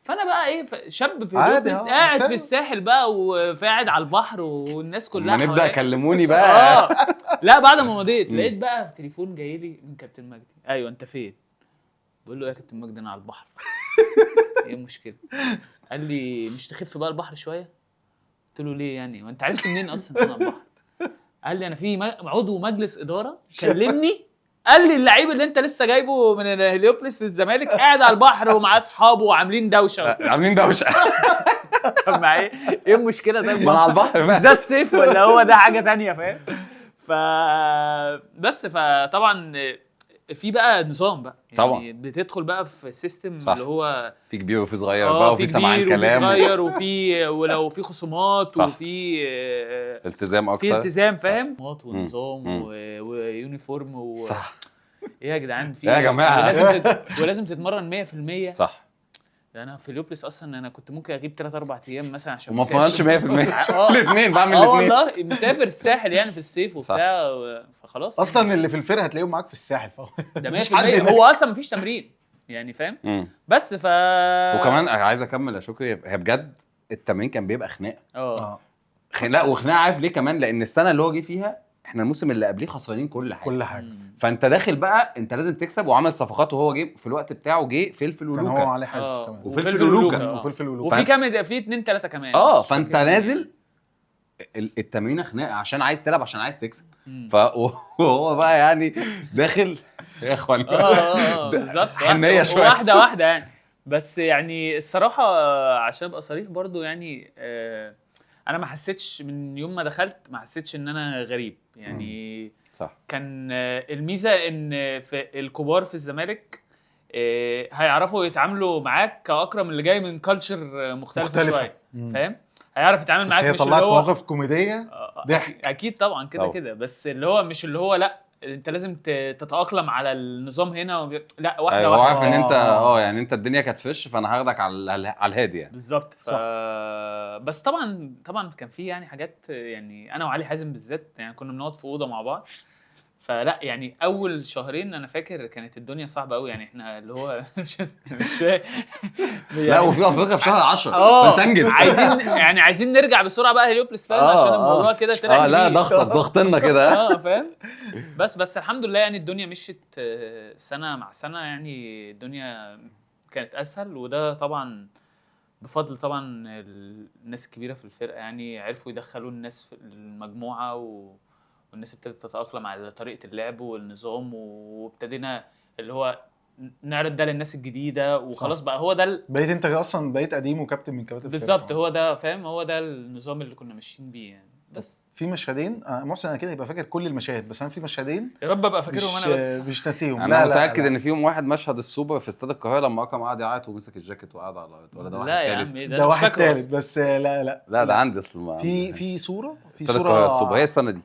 فانا بقى ايه شاب في قاعد في الساحل بقى، وقاعد على البحر والناس كلها ما نبدا كلموني بقى. لا بعد ما مضيت لقيت بقى تليفون جاي لي من كابتن مجدي. ايوه انت فين؟ بقول له يا كابتن مجدي انا على البحر. ايه المشكله؟ قال لي مش تخف بقى البحر شويه؟ قلت له ليه يعني، وانت عرفت منين اصلا انا على البحر؟ قال لي انا في عضو مجلس اداره كلمني قال لي اللعيب اللي انت لسه جايبه من هليوبلس الزمالك قاعد على البحر ومعاه اصحابه وعاملين دوشه. طب مع ايه المشكله؟ ده ما على البحر مش ده الصيف ولا هو ده حاجه ثانيه فاهم؟ بس فطبعا في بقى نظام بقى يعني طبعا بتدخل بقى في سيستم اللي هو في كبير وفي صغير بقى، وفي سمعان كلام، وفي صغير ولو في خصومات وفي التزام اكتر، في التزام فاهم، ونظام ويونيفورم صح. ايه يا جدعان في يا جماعه ولازم تتمرن 100%. صح. انا في هليوبلس اصلا انا كنت ممكن اغيب 3-4 ايام مثلا عشان وما اتمرنش 100%. الاثنين بعمل الاثنين والله مسافر الساحل يعني في الصيف وبتاع فخلاص اصلا اللي في الفرقه هتلاقيهم معاك في الساحل ده 100%. هو اصلا مفيش تمرين يعني فاهم. بس وكمان عايز اكمل يا شكري، هي بجد التمرين كان بيبقى خناقه خناقه وخناقه. عارف ليه كمان؟ لان السنه اللي هو جه فيها احنا الموسم اللي قبليه خسرانين كل حاجه. فانت داخل بقى انت لازم تكسب، وعمل صفقات وهو جه في الوقت بتاعه، جه فلفل ولوكا، كان هو عليه حاسس كمان، وفلفل ولوكا وفي كام في 2-3 كمان فانت نازل التمرين خناقه عشان عايز تلعب، عشان عايز تكسب. فهو بقى يعني داخل يا اخوان بالظبط حنيه شويه واحده يعني. بس يعني الصراحه عشان ابقى صريح برضو يعني انا ما حسيتش من يوم ما دخلت، ما حسيتش ان انا غريب يعني. صح. كان الميزه ان في الكبار في الزمالك هيعرفوا يتعاملوا معاك كاكرم اللي جاي من كلتشر مختلفه شويه فاهم. هيعرف يتعامل معاك، مش اللي هو مواقف كوميديه ضحك اكيد طبعا كده بس اللي هو مش اللي هو لا انت لازم تتاقلم على النظام هنا لا واحده هو عارف ان انت يعني انت الدنيا كانت فش، فانا هاخدك على الهادي يعني. بالظبط. بس طبعا كان في يعني حاجات يعني انا وعلي حازم بالذات يعني كنا بنقعد في اوضه مع بعض. فلا يعني اول شهرين انا فاكر كانت الدنيا صعبه قوي يعني احنا اللي هو مش فاهم يعني لا وفي افريقيا في شهر 10 فانتنجز عايزين نرجع بسرعه بقى هليوبلس فاهم عشان الموضوع كده طلع لا ضغطنا كده فاهم. بس الحمد لله يعني الدنيا مشيت سنه مع سنه يعني الدنيا كانت اسهل. وده طبعا بفضل طبعا الناس الكبيره في الفرقه يعني عرفوا يدخلوا الناس في المجموعه والناس ابتدت تتأقلم على طريقة اللعب والنظام، وابتدينا اللي هو نعرض ده للناس الجديدة وخلاص بقى هو ده بقيت انت اصلا بقيت قديم وكابتن من كباتن بالظبط. هو ده فاهم، هو ده النظام اللي كنا ماشيين بيه يعني. بس في مشهدين محسن انا كده هيبقى فاكر كل المشاهد، بس انا في مشهدين يا رب ابقى فاكرهم انا بس مش ناسيهم. انا متاكد ان فيهم واحد مشهد السوبر في استاد القاهره لما اكرم قاعد يعيط ومسك الجاكيت وقعد على الارض، ولا ده واحد ثالث؟ ده واحد ثالث بس لا ده عندي اصلا في صوره استاد القاهره السوبر هي السنه دي.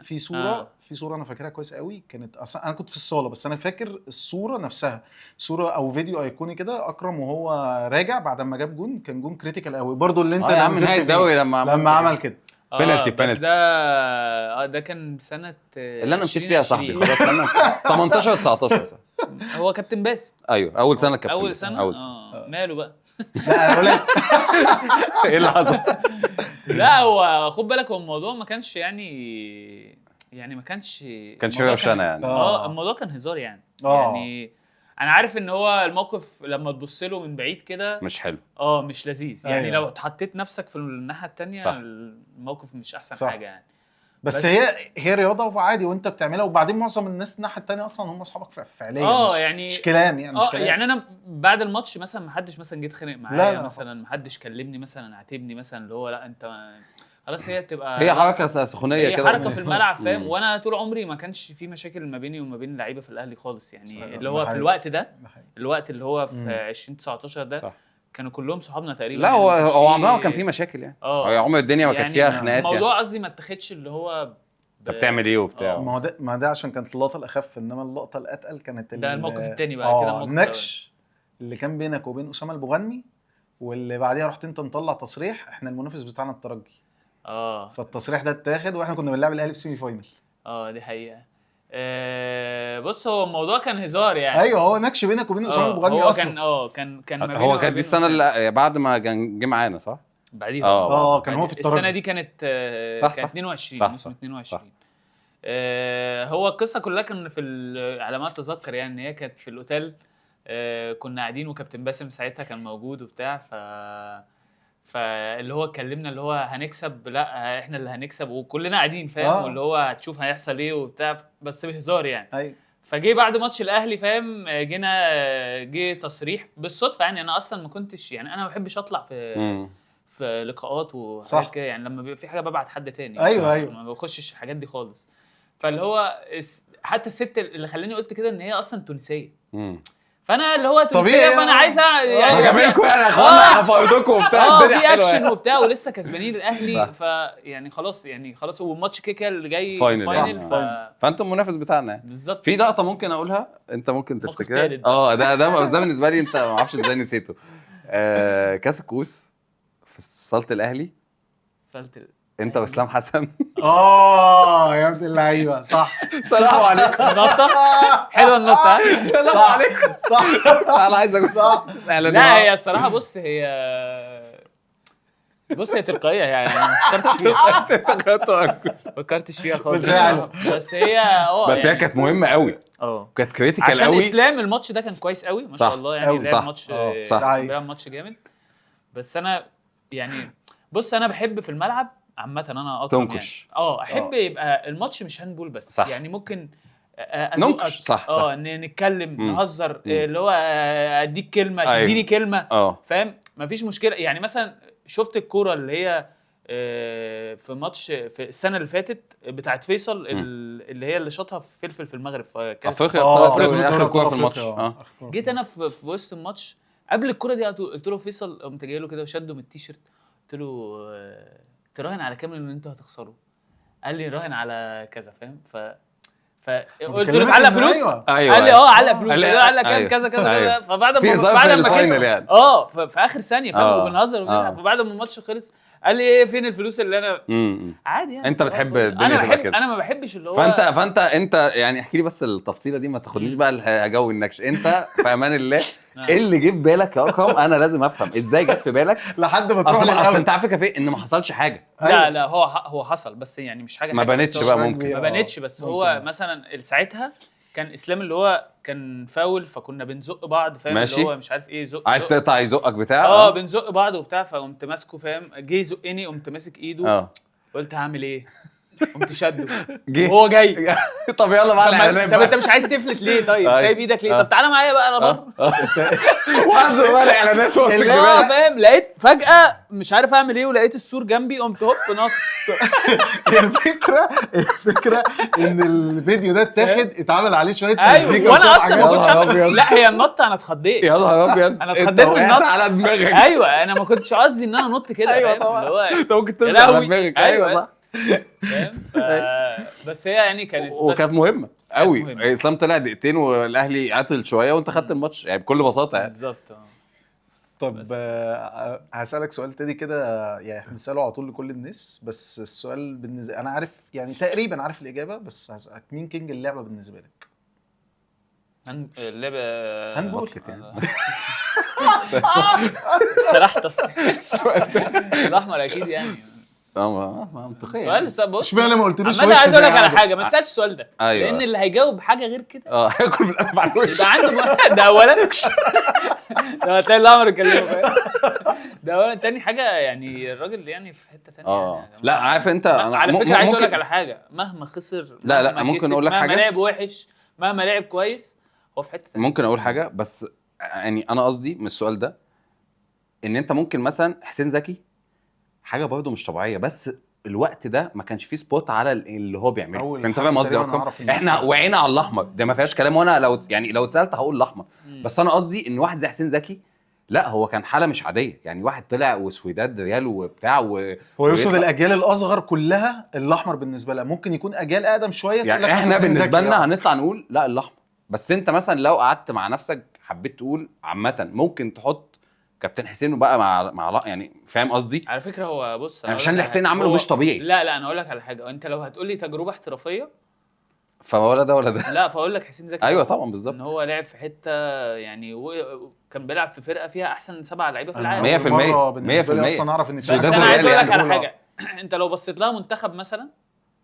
في صوره انا فاكرها كويس قوي. كانت اصلا انا كنت في الصاله بس انا فاكر الصوره نفسها، صوره او فيديو ايقوني كده اكرم وهو راجع بعد ما جاب جون، كان جون كريتيكال قوي برضو اللي انت نهايه الدوري لما عمل كده بينالتي ده كان سنه اللي انا مشيت فيها صاحبي خلاص انا 18 19 سنه. هو كابتن باسم ايوه اول سنه كابتن اول سنه ماله بقى لا انا بقول ايه اللي حصل؟ لا هو خد بالك هو الموضوع ما كانش يعني ما كانش فيه روشنه يعني الموضوع كان هزار يعني انا عارف ان هو الموقف لما تبص له من بعيد كده مش حلو مش لذيذ يعني لو اتحطيت نفسك في الناحيه الثانيه الموقف مش احسن حاجه يعني. بس هي رياضه وعادي وانت بتعملها، وبعدين معظم الناس الناحيه الثانيه اصلا هم اصحابك فعليا. يعني مش كلام يعني، مش كلام. يعني انا بعد الماتش مثلا ما حدش مثلا جه اتخانق معايا مثلا، ما حدش كلمني مثلا عاتبني مثلا اللي هو لا انت خلاص. هي بتبقى هي حركه سخونيه كده، هي حركه في الملعب فاهم. وانا طول عمري ما كانش في مشاكل ما بيني وما بين اللعيبه في الاهلي خالص يعني. اللي هو في الوقت ده، الوقت اللي هو في 2019 ده صح. كانوا كلهم صحابنا تقريبا. لا هو عمرها ما كان في مشاكل يعني. عمر الدنيا ما كانت فيها خناقات يعني. الموضوع قصدي ما اتاخدش اللي هو انت بتعمل ايه وبتاع. ما ده عشان كانت اللقطه الاخف، انما اللقطه الاتقل كانت ده الموقف الثاني بقى كده. الموقف النكش اللي كان بينك وبين اسامه البوغني، واللي بعديها رحت انت مطلع تصريح احنا المنافس بتاعنا الترجي. فالتصريح ده اتاخد واحنا كنا بنلعب الاهلي في سيمي فاينل. دي حقيقه. بص هو الموضوع كان هزار يعني. ايوه هو نكش بينك وبين اسامه البوغني اصلا. كان ما هو كانت دي السنه اللي بعد ما جه معانا صح؟ بعديها كان هو في الترجي. السنه دي كانت كانت 22 موسم 22. هو القصه كلها كان في على ما اتذكر يعني ان هي كانت في الاوتيل. كنا قاعدين وكابتن باسم ساعتها كان موجود وبتاع، فاللي هو اتكلمنا اللي هو هنكسب، لا احنا اللي هنكسب وكلنا قاعدين فاهم. واللي هو هتشوف هيحصل ايه وبتاع، بس بهزار يعني. ايوه. فجي بعد ماتش الاهلي فاهم، جه تصريح بالصدفه يعني. انا اصلا ما كنتش يعني، انا ما بحبش اطلع في لقاءات وحاجات كده يعني. لما بيبقى في حاجه ببعت حد تاني. ايوه ما بخشش الحاجات دي خالص. فاللي هو حتى الست اللي خلاني قلت كده ان هي اصلا تونسيه. فانا اللي هو تونسيه، فانا عايز يعني جميلكم يعني اخوانا حفظكم وبتاع في اكشن وبتاع ولسه كسبانين الاهلي. فيعني خلاص يعني خلاص، والماتش كده اللي جاي فاينل. فانتم المنافس بتاعنا بالظبط. في لقطه ممكن اقولها انت ممكن تفتكرها. ده بالنسبه لي انت ما اعرفش ازاي نسيته. كاس الكؤوس في صاله الاهلي، انت واسلام حسن. يا ابن اللعيبه صح. سلام عليكم. نقطه حلوه النقطه. سلام عليكم. صح. انا عايز اقول صح. لا هي الصراحه بص هي تلقائيه يعني. ما فكرتش فيها خالص. بس هي كانت مهمه قوي. كانت كريتيكال قوي. عشان اسلام الماتش ده كان كويس قوي ما شاء الله يعني. لعب ماتش جامد. بس انا يعني بص انا بحب في الملعب عامه انا اكتر تنكش. يعني احب يبقى الماتش مش هاندبول بس صح. يعني ممكن ننكش صح. نتكلم نهزر اللي هو اديك كلمه تديني كلمه فاهم. مفيش مشكله يعني. مثلا شفت الكوره اللي هي في ماتش في السنه اللي فاتت بتاعت فيصل اللي هي اللي شاطها في فلفل في المغرب في افريقيا اخر كوره في الماتش. جيت انا في وسط الماتش قبل الكوره دي قلت له فيصل، قمت جاي له كده وشده من التيشيرت قلت له تراهن على كام ان انتوا هتخسروا؟ قال لي راهن على كذا فاهم. فقلت له تعلق فلوس. قال لي علق فلوس. قال لك كام كذا كذا. فبعد ما كسب يعني. في اخر ثانيه فاهم وبنهزر وبنلعب. فبعد ما الماتش خلص قال لي ايه فين الفلوس اللي انا عادي يعني. انت بتحب الدنيا تبقى كده. انا ما بحبش اللي هو فانت يعني احكي لي بس التفصيله دي، ما تاخدنيش بقى جو النكش. انت في امان الله ايه اللي جه في بالك يا اكرم؟ انا لازم افهم ازاي جت في بالك لحد ما تروح اصل انت عارف كيف ان ما حصلش حاجه. لا هو حصل بس يعني مش حاجه ما بانتش بقى. ممكن ما بانتش بس هو مثلا ساعتها كان اسلام اللي هو كان فاول، فكنا بنزق بعض فاهم. اللي هو مش عارف ايه عايز تقطع يزقك بتاع بنزق بعض وبتاع. فقمت ماسكه فاهم، جه يزقني قمت ماسك ايده. قلت هعمل ايه؟ قمت شده وهو جاي. طب يلا بقى الاعلانات. طب انت مش عايز تفلت ليه؟ طيب سايب ايدك ليه؟ طب تعالى معايا بقى انا بره. وانزل بقى الاعلانات وامسك دماغي فاهم. لقيت فجاه مش عارف اعمل ايه، ولقيت السور جنبي قمت هوب نط. الفكره ان الفيديو ده اتاخد اتعمل عليه شويه مزيكا. وانا اصلا ما كنتش لا هي النطه انا اتخضيت. يا نهار ابيض انا اتخضيت من النط على دماغك. ايوه انا ما كنتش قصدي ان انا انط كده. ايوه طبعا انت ممكن تنزل على دماغك. ايوه صح. بس هي يعني كانت وكانت مهمه قوي. اسلام طلع دقيقتين والاهلي عطل شويه وانت خدت الماتش يعني بكل بساطه يعني. بالظبط. طب هسألك سؤال تاني كده يعني احنا بنسأله على طول لكل الناس، بس السؤال بالنسبة انا عارف يعني تقريبا عارف الإجابة، بس هسألك مين كينج اللعبة بالنسبة لك؟ اللعبة هاندبول يعني. سرحت اصلا. الاحمر اكيد يعني. منطقيا. سؤال بص اشمعنى ما قلتلوش؟ انا عايز اقول لك على حاجه، ما تسالش السؤال ده. أيوة. لان اللي هيجاوب حاجه غير كده هياكل بالقلب على الوش. يبقى عنده ده اولا. ده هتلاقي الاحمر يكلمه ده تاني حاجه يعني الراجل يعني في حته تانية يعني لا عارف انت انا على فكره عايز اقول لك على حاجه، مهما خسر لا ممكن اقول لك حاجه، مهما لعب وحش مهما لعب كويس هو في حته تانية. ممكن اقول حاجه بس يعني انا قصدي من السؤال ده ان انت ممكن مثلا حسين زكي حاجه برضه مش طبيعيه، بس الوقت ده ما كانش فيه سبوت على اللي هو بيعمله، فانت فاهم قصدي؟ احنا وعينا على الاحمر ده ما فيهاش كلام، وانا لو اتسالت هقول الاحمر، بس انا قصدي ان واحد زي حسين زكي لا هو كان حاله مش عاديه، يعني واحد طلع وسويداد ريال وبتاع هو يقصد الاجيال الاصغر كلها الاحمر بالنسبه لها، ممكن يكون اجيال اقدم شويه يعني احنا بالنسبه لنا هنطلع نقول لا الاحمر، بس انت مثلا لو قعدت مع نفسك حبيت تقول عامه ممكن تحط كابتن حسين بقى مع يعني فاهم قصدي؟ على فكره هو بص عشان اللي حسين عمله مش طبيعي. لا انا اقول لك على حاجه، انت لو هتقول لي تجربه احترافيه فولا ده ولا ده لا فاقول لك حسين زكي ايوه طبعا بالظبط، ان هو لعب في حته يعني كان بيلعب في فرقه فيها احسن 7 لعيبه في العالم 100% بالنسبه لي اصلا اعرف ان انا عايز اقول لك على حاجه انت لو بصيت لها منتخب مثلا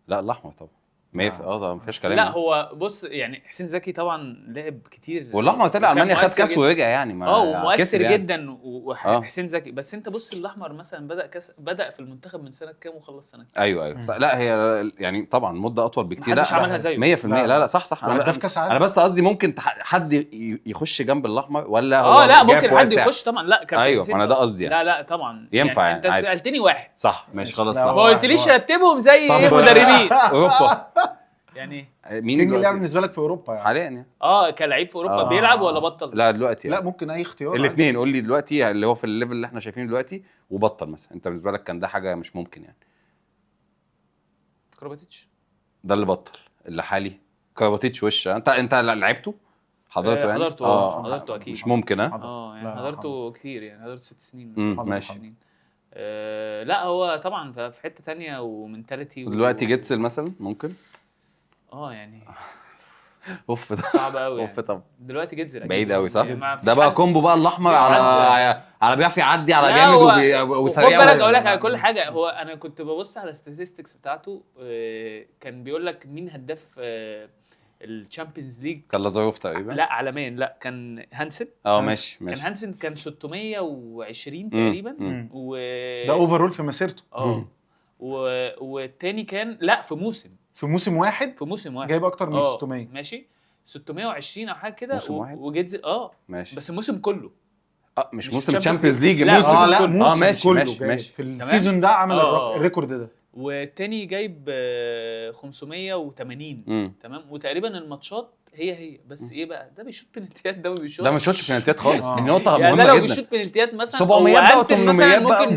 لا الاحمر طبعا 100 ده ما فيش كلام. لا هو بص يعني حسين زكي طبعا لعب كتير والاحمر طلع المانيا خد كاس ورجع يعني ومؤثر يعني. جدا وحسين زكي، بس انت بص الاحمر مثلا بدا في المنتخب من سنه كام وخلص سنه كام؟ ايوه لا هي يعني طبعا مده اطول بكتير، لا مش عملها زيه 100% لا صح انا بس قصدي ممكن حد يخش جنب الاحمر ولا هو لا ممكن حد يخش طبعا، لا كان ايوه انا ده قصدي يعني. لا طبعا ينفع يعني انت سالتني واحد صح ماشي خلاص ما قلتليش رتبهم زي ايه مدربين اوروبا يعني مين اللي لعب بالنسبه لك في اوروبا يعني حاليا يعني كلاعب في اوروبا بيلعب ولا بطل؟ لا دلوقتي يعني. لا ممكن اي اختيار الاثنين، قول لي دلوقتي اللي هو في الليفل اللي احنا شايفينه دلوقتي وبطل مثلا، انت بالنسبه لك كان ده حاجه مش ممكن يعني؟ كروباتيتش ده اللي بطل اللي حالي كروباتيتش وش انت لعبته حضرته يعني؟ حضرته اكيد مش ممكن يعني حضرته كتير يعني حضرته 6 سنين ماشي لا هو طبعا في حته تانية ومنتاليتي دلوقتي جيتسل مثلا ممكن يعني اوف ده صعب قوي اوف طبعا دلوقتي جيتسل بعيد قوي صح ده بقى كومبو بقى الاحمر على بيعرف يعدي على جامد وسريع. خد بالك اقول لك على كل حاجه، هو انا كنت ببص على الستاتستكس بتاعته كان بيقول لك مين هداف الشامبيونز ليج، كان لازاروف تقريبا لا عالميا لا كان هانسن ماشي كان هانسن كان 620 تقريبا ده اوفرول في مسيرته والتاني كان لا في موسم واحد جايب اكتر من 600 ماشي 620 او حاجه كده وجيتزل ماشي بس الموسم كله مش موسم الشامبيونز ليج موسم ماشي في السيزون ده عمل الريكورد ده، والتاني جايب 580 تمام، وتقريبا الماتشات هي بس ايه بقى ده بيشوط بنالتيات ده ما بيشوطش، ده ما بيشوطش بنالتيات خالص دي نقطه يعني مهمه جدا، لو بيشوط بنالتيات مثلا 700 بقى و800 بقى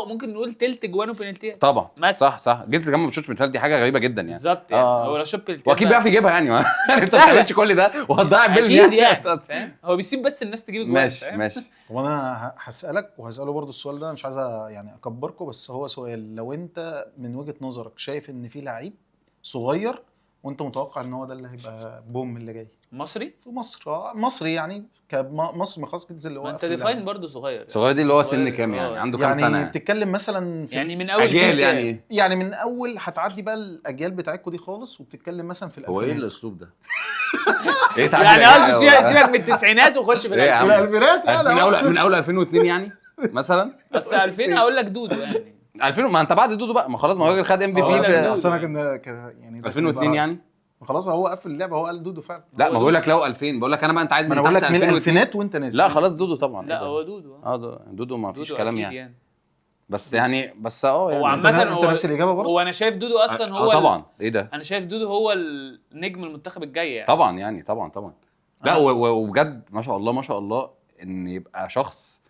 ممكن نقول تلت جوانه بنالتيات طبعا مثلا. صح جيتس كمان ما بيشوطش بنالتيات، دي حاجه غريبه جدا يعني بالظبط يعني هو لو شوط بنالتيات واكيد بيعرف يجيبها يعني انت ما بتعملش كل ده وهتضيع البيل يعني فاهم، هو بيسيب بس الناس تجيب جوان ماشي طب انا هسالك وهساله برضو السؤال ده، مش عايز يعني اكبركم بس هو سؤال، لو انت من وجهه نظرك شايف ان في لعيب صغير وانت متوقع ان هو ده اللي هيبقى بوم اللي جاي مصري في مصري يعني كمصري خاص جدا اللي هو انت ديفاين برضو صغير دي اللي هو سن كام يعني عنده كام سنه يعني بتتكلم مثلا في يعني من اول اجيال يعني من اول هتعدي بقى الاجيال بتاعتكم دي خالص وبتتكلم مثلا في الالفينات. هو ايه الاسلوب ده يعني قصدي سيبك من التسعينات وخش في الالفينات من اول 2002 يعني مثلا بس 2000 هقول لك دودو يعني 2000 ما انت بعد دودو بقى ما خلاص ما الراجل خد ام في بي في اصل انا كان يعني 2002 يعني خلاص هو قفل اللعبه، هو قال دودو فعلا. لا ما بقول لك لو 2000 بقول لك انا بقى انت عايز من تحت 2000 وانت ناسي. لا خلاص دودو طبعا لا هو دودو دودو ما فيش كلام يعني بس دودو. يعني بس يعني هو عامه انت نفس الاجابه برضه. هو انا شايف دودو اصلا هو طبعا ايه ده انا شايف دودو هو النجم المنتخب الجاي يعني طبعا يعني طبعا لا وبجد ما شاء الله ان يبقى شخص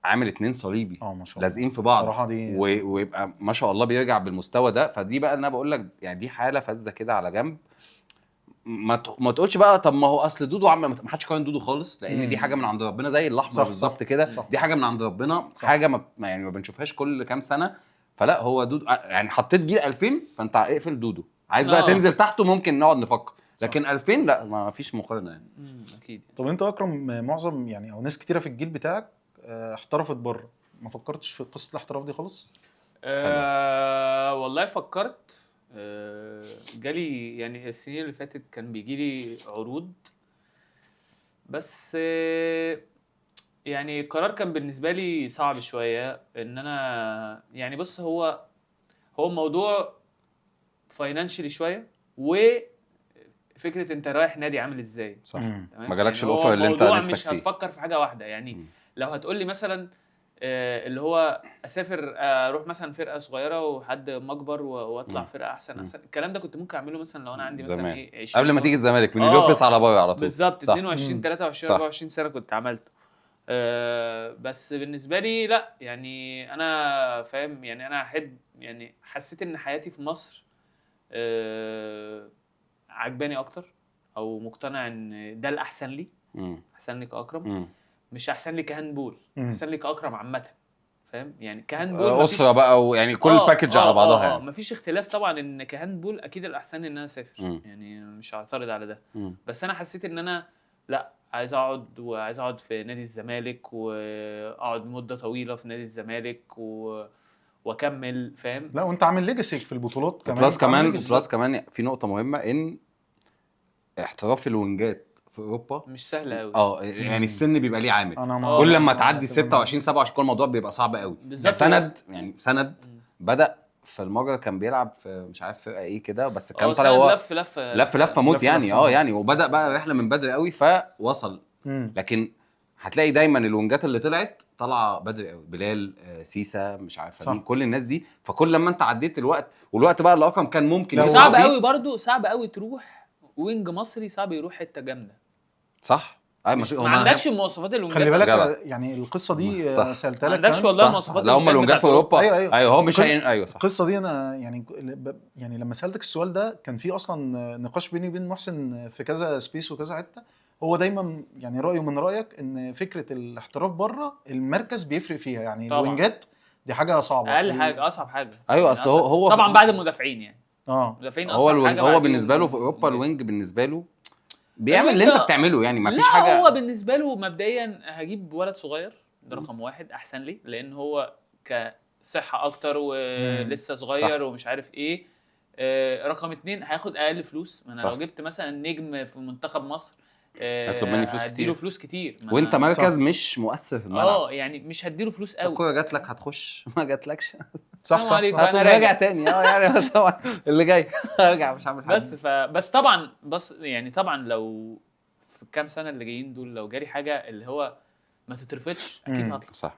عامل 2 صليبي ما شاء الله لازقين في بعض صراحه دي ويبقى ما شاء الله بيرجع بالمستوى ده، فدي بقى انا بقول لك يعني دي حاله فذه كده على جنب. ما تقولش بقى طب ما هو اصل دودو ما حدش قارن دودو خالص، لان دي حاجه من عند ربنا زي الاحمر بالظبط كده، دي حاجه من عند ربنا حاجه ما بنشوفهاش كل كام سنه. فلا هو دودو يعني حطيت جيل 2000 فانت اقفل دودو، عايز بقى تنزل تحته ممكن نقعد نفكر، لكن 2000 لا ما فيش مقارنه يعني. اكيد. طب انت اكرم معظم يعني او ناس كتيره في الجيل بتاعك احترفت بره، ما فكرتش في قصه الاحتراف دي خالص؟ والله فكرت، جالي يعني السنين اللي فاتت كان بيجي لي عروض، بس يعني القرار كان بالنسبه لي صعب شويه، ان انا يعني بص هو الموضوع فاينانشلي شويه، وفكره انت رايح نادي عامل ازاي. صح. تمام؟ ما جالكش يعني هو الاوفر اللي انت موضوع نفسك مش فيه. هتفكر في حاجه واحده يعني. لو هتقول لي مثلا اللي هو اسافر اروح مثلا فرقه صغيره وحد مكبر واطلع فرقه احسن الكلام ده كنت ممكن اعمله مثلا لو انا عندي مثلا زمان. ايه 20 قبل ما تيجي الزمالك من اليوبلس على بره على طول. بالظبط. صح. 22 23 24 سنه كنت عملته. بس بالنسبه لي لا، يعني انا فاهم، يعني انا احب، يعني حسيت ان حياتي في مصر عجباني اكتر، او مقتنع ان ده الاحسن لي. احسن لي كاكرم، مش احسن لي كهاندبول، احسن لي كاكرم عامه. فاهم يعني كهاندبول اسره بقى ويعني كل باكج على بعضها يعني. مفيش اختلاف طبعا ان كهاندبول اكيد الاحسن ان انا اسافر. يعني مش هعترض على ده. بس انا حسيت ان انا لا، عايز اقعد في نادي الزمالك، واقعد مده طويله في نادي الزمالك واكمل. فاهم؟ لا وانت عامل ليجاسي في البطولات كمان. بلس كمان في نقطه مهمه، ان احتراف الوينجات في اوروبا مش سهل قوي. يعني السن بيبقى ليه عامل. كل لما تعدي 26 27 كل الموضوع بيبقى صعب قوي. يعني سند بدأ في المجر كان بيلعب في مش عارف فرقه ايه كده، بس كان طالع هو لف موت يعني. يعني وبدأ بقى رحله من بدري قوي فوصل. لكن هتلاقي دايما الوينجات اللي طالعه بدري قوي، بلال سيسا مش عارف مين، كل الناس دي. فكل لما انت عديت والوقت بقى اللي اكرم كان ممكن صعب قوي برضو، صعب قوي تروح وينج مصري، صعب يروح حته جامده. صح. ما عندكش مواصفات الوينجات. خلي بالك يعني القصه دي سالتها لك. ما عندكش والله مواصفات الوينجات. هم الوينجات في اوروبا. ايوه هو مش ايوه صح. القصه دي انا يعني لما سالتك السؤال ده كان في اصلا نقاش بيني وبين محسن في كذا سبيس وكذا حته. هو دايما يعني رايه من رايك ان فكره الاحتراف بره المركز بيفرق فيها. يعني الوينجات دي حاجه صعبه، اقل حاجه، اصعب حاجه. ايوه اصل هو طبعا بعد المدافعين يعني. المدافعين اصعب حاجه. هو بالنسبه له في اوروبا الوينج بالنسه له بيعمل اللي انت بتعمله يعني. ما فيش حاجه. هو بالنسبه له مبدئيا هجيب ولد صغير، ده رقم واحد احسن لي، لان هو كصحه اكتر ولسه صغير ومش عارف ايه. رقم 2 هياخد اقل فلوس. ما انا لو جبت مثلا نجم في منتخب مصر هطلب مني فلوس كتير. هديله فلوس كتير. وانت مركز مش مؤثر في الملعب. يعني مش هديله فلوس قوي. الكوره جات لك هتخش، ما جاتلكش صح. انا راجع تاني. يعني بس اللي جاي ارجع مش هعمل حاجه. بس طبعا يعني طبعا لو في الكام سنه اللي جايين دول لو جالي حاجه اللي هو ما تترفضش اكيد هطلع. صح.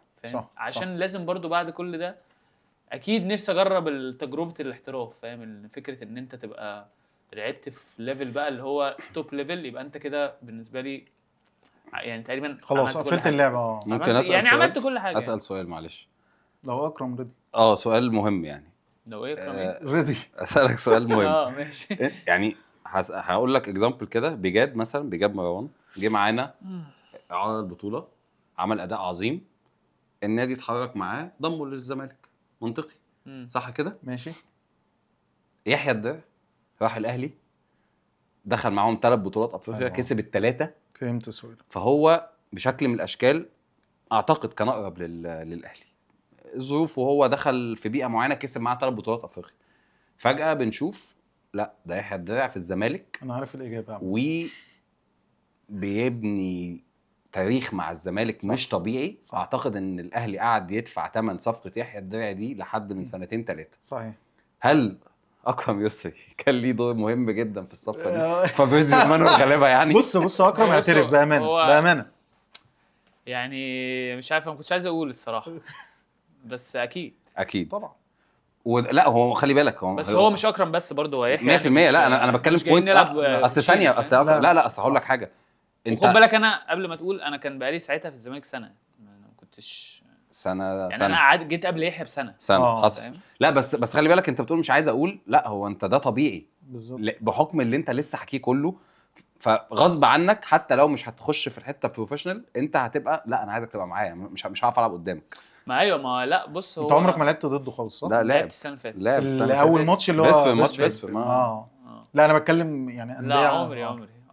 عشان لازم برضو بعد كل ده اكيد نفسي اجرب تجربه الاحتراف. فاهم؟ فكره ان انت تبقى لعبت في ليفل بقى اللي هو توب ليفل، يبقى انت كده بالنسبه لي يعني تقريبا خلاص قفلت اللعبه. ممكن اسال يعني عملت كل حاجه. اسال سؤال معلش لو اكرم رضي. سؤال مهم يعني. لو اكرم رضي اسالك سؤال مهم. ماشي. يعني هقول لك اكزامبل كده. بجاد مروان جه معانا على البطوله، عمل اداء عظيم، النادي اتحرك معاه ضمه للزمالك، منطقي صح كده؟ ماشي. يحيى الدرع راح الاهلي، دخل معاهم 3 بطولات افريقيا، كسب ال3. فهمت السؤال. فهو بشكل من الاشكال اعتقد كان اقرب للاهلي. الظروف وهو دخل في بيئه معينه كسب معاه 3 بطولات افريقيا. فجاه بنشوف لا، ده يحيى الدرع في الزمالك. انا عارف الاجابه. بيبني تاريخ مع الزمالك. صح. مش طبيعي. صح. اعتقد ان الاهلي قاعد يدفع ثمن صفقه يحيى الدرع دي لحد من 2-3 سنين. صحيح. هل اكرم يسري كان ليه دور مهم جدا في الصفقه دي؟ فابريزيو مانو غالبا يعني. بص اكرم اعترف بامانه يعني مش عارف، ما كنتش عايز اقول الصراحه بس اكيد طبعا. لا هو خلي بالك هو مش اكرم بس برضه هو يحيى 100%. لا انا بتكلم في بوينت. اصل ثانيه لا اصل هقول لك حاجه. انت خد بالك انا قبل ما تقول انا كان بقالي ساعتها في الزمالك سنه، ما كنتش سنه يعني انا جيت قبل يحيى بسنه حصل. لا بس خلي بالك انت بتقول مش عايز اقول. لا هو انت ده طبيعي بالظبط بحكم اللي انت لسه حكيه كله. فغصب عنك حتى لو مش هتخش في الحته بروفيشنال انت هتبقى لا انا عايزك تبقى معايا، مش هعرف العب قدامك. ما ايوه ما لا بص هو انت عمرك ما لعبت ضده خالص صح؟ لا لعبت السنه اللي فاتت. لعب اول ماتش اللي هو بس لا انا بتكلم يعني لا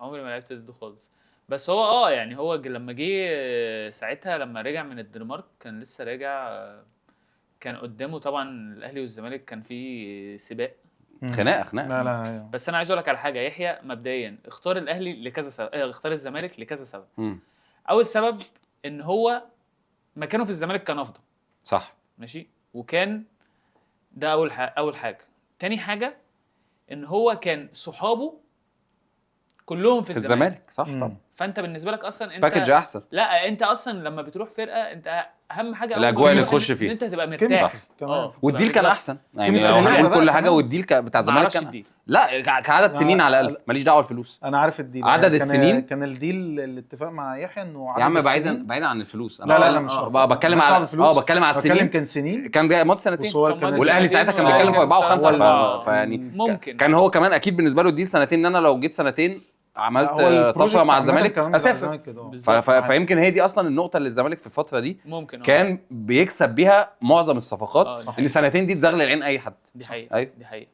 عمري ما لعبت ضده خالص. بس هو يعني هو لما جه ساعتها لما رجع من الدنمارك كان لسه راجع، كان قدامه طبعا الاهلي والزمالك كان في سباق خناقه. لا بس انا عايز اقول لك على حاجه. يحيى مبدئيا اختار الاهلي لكذا سبب، اختار الزمالك لكذا سبب. اول سبب ان هو مكانه في الزمالك كان افضل. صح ماشي. وكان ده اول حاجه. تاني حاجه ان هو كان صحابه كلهم في الزمالك صح طبعا. فانت بالنسبه لك اصلا انت باكج احسن. لا انت اصلا لما بتروح فرقه انت اهم حاجه الاجواء اللي تخش فيها ان انت تبقى مرتاح والديل كان احسن يعني لو هنقول كل حاجه والديل بتاع الزمالك كان لا كعدد سنين على الاقل ماليش دعوه بالفلوس. انا عارف الديل عدد السنين كان الديل الاتفاق مع يحيى انه عدد يا عم السنين بعيدا عن الفلوس. لا مش بتكلم على بتكلم على السنين. كان سنين كان جاي مات سنتين والاهلي ساعتها كان بيتكلم في 4 و5 فيعني ممكن كان هو كمان اكيد بالنسبه له الديل سنتين ان انا لو جيت سنتين عملت طفره مع الزمالك اساسا. فيمكن هي دي اصلا النقطه اللي الزمالك في الفتره دي ممكن كان بيكسب بيها معظم الصفقات ان سنتين دي تزغلل عين اي حد. دي حقيقه أيوة. دي حقيقه.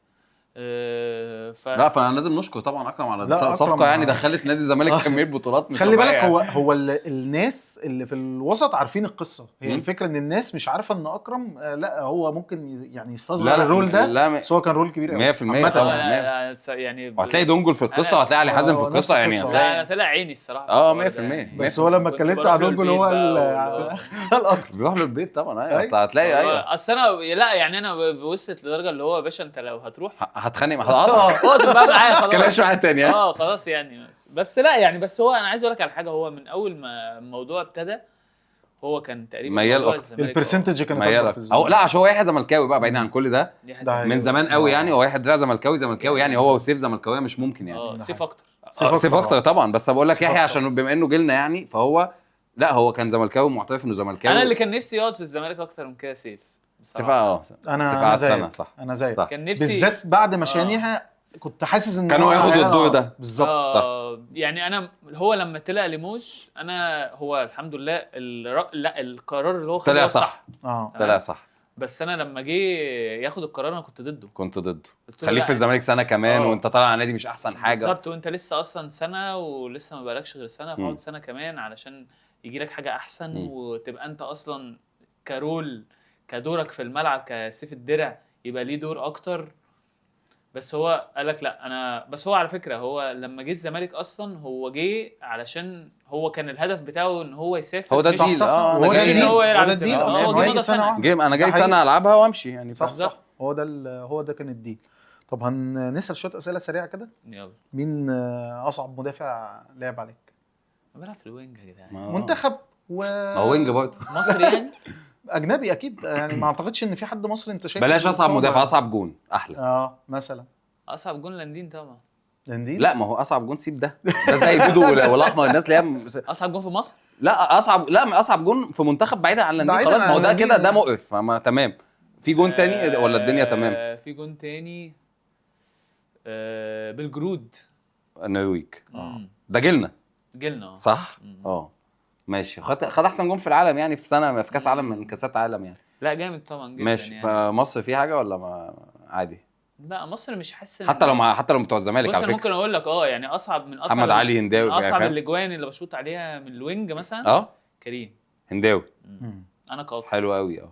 لا فانا لازم نشكر طبعا اكرم على صفقه يعني دخلت نادي الزمالك كميه بطولات مش خلي بالك هو الناس اللي في الوسط عارفين القصه. هي الفكره ان الناس مش عارفه ان اكرم لا هو ممكن يعني يستصغر الرول ده بس هو كان رول كبير قوي 100% طبعا يعني وهتلاقي دونجل في القصه وهتلاقي علي حازم في القصه يعني لا طلع عيني الصراحه 100% بس هو لما اتكلمت على دونجل هو الاكرم بيروح له البيت طبعا. ايوه اصل هتلاقي اصل انا لا يعني انا وصلت لدرجه اللي هو باشا انت لو هتروح هتخانق مع تبقى معايا خلاص كلاش واحد تاني خلاص يعني بس لا يعني بس هو انا عايز اقول لك على حاجه. هو من اول ما الموضوع ابتدى هو كان تقريبا ميال اكتر البرسنتج كان ميال لا عشان هو يحيى زملكاوي بقى بعيد عن كل ده من زمان قوي يعني. هو واحد زملكاوي يعني هو وسيف زملكاويه مش ممكن يعني سيف اكتر طبعا. بس بقول لك يحيى عشان بما انه جيلنا يعني فهو لا هو كان زملكاوي معترف انه زملكاوي. انا اللي كان نفسي يقعد في الزمالك اكتر من كده سيف انا زيك صح انا زيك كان نفسي بالذات بعد ما شانيها كنت حاسس ان كانوا ياخدوا الدور ده بالظبط. يعني انا هو لما طلع ليموش انا هو الحمد لله لا القرار اللي هو طلع صح طلع صح. بس انا لما جه ياخد القرار انا كنت ضده خليك في الزمالك سنه كمان وانت طالع على نادي مش احسن حاجه بالظبط وانت لسه اصلا سنه ولسه ما بقالكش غير سنه فاقعد سنه كمان علشان يجي لك حاجه احسن وتبقى انت اصلا كدورك في الملعب كسيف الدرع يبقى ليه دور اكتر. بس هو قال لك لا بس هو على فكره هو لما جه الزمالك اصلا هو جه علشان هو كان الهدف بتاعه ان هو يسافر. هو ده الديل هو جاي هو يلعب الديل اصلا انا جاي سنه العبها وامشي يعني صح هو ده كان الديل. طب هنسال شويه اسئله سريعه كده. يلا مين اصعب مدافع لعب عليك؟ بلعب في الوينج يا جدعان منتخب ما هو وينج برضه مصري يعني اجنبي اكيد يعني ما اعتقدش ان في حد مصري انت شايف بلاش اصعب مدافع اصعب جون احلى مثلا اصعب جون لاندين طبعا لا ما هو اصعب جون سيب ده زي دودو والاحمر الناس اللي هي اصعب جون في مصر لا اصعب جون في منتخب بعيدا عن لاندين خلاص ما هو ده كده ده مقرف تمام. في جون تاني ولا الدنيا تمام؟ في جون تاني بالجرود النرويج ده جيلنا صح ماشي. خد احسن جون في العالم يعني في سنه في كاس عالم من كاسات عالم يعني. لا جامد طبعا جدا ماشي يعني. فمصر في حاجه ولا ما عادي؟ لا مصر مش حاسس حتى لو بتوع الزمالك على فكره ممكن اقول لك يعني اصعب من محمد علي هنداوي اصعب الاجوان اللي بشوط عليها من الوينج مثلا كريم هنداوي انا قاطع حلو قوي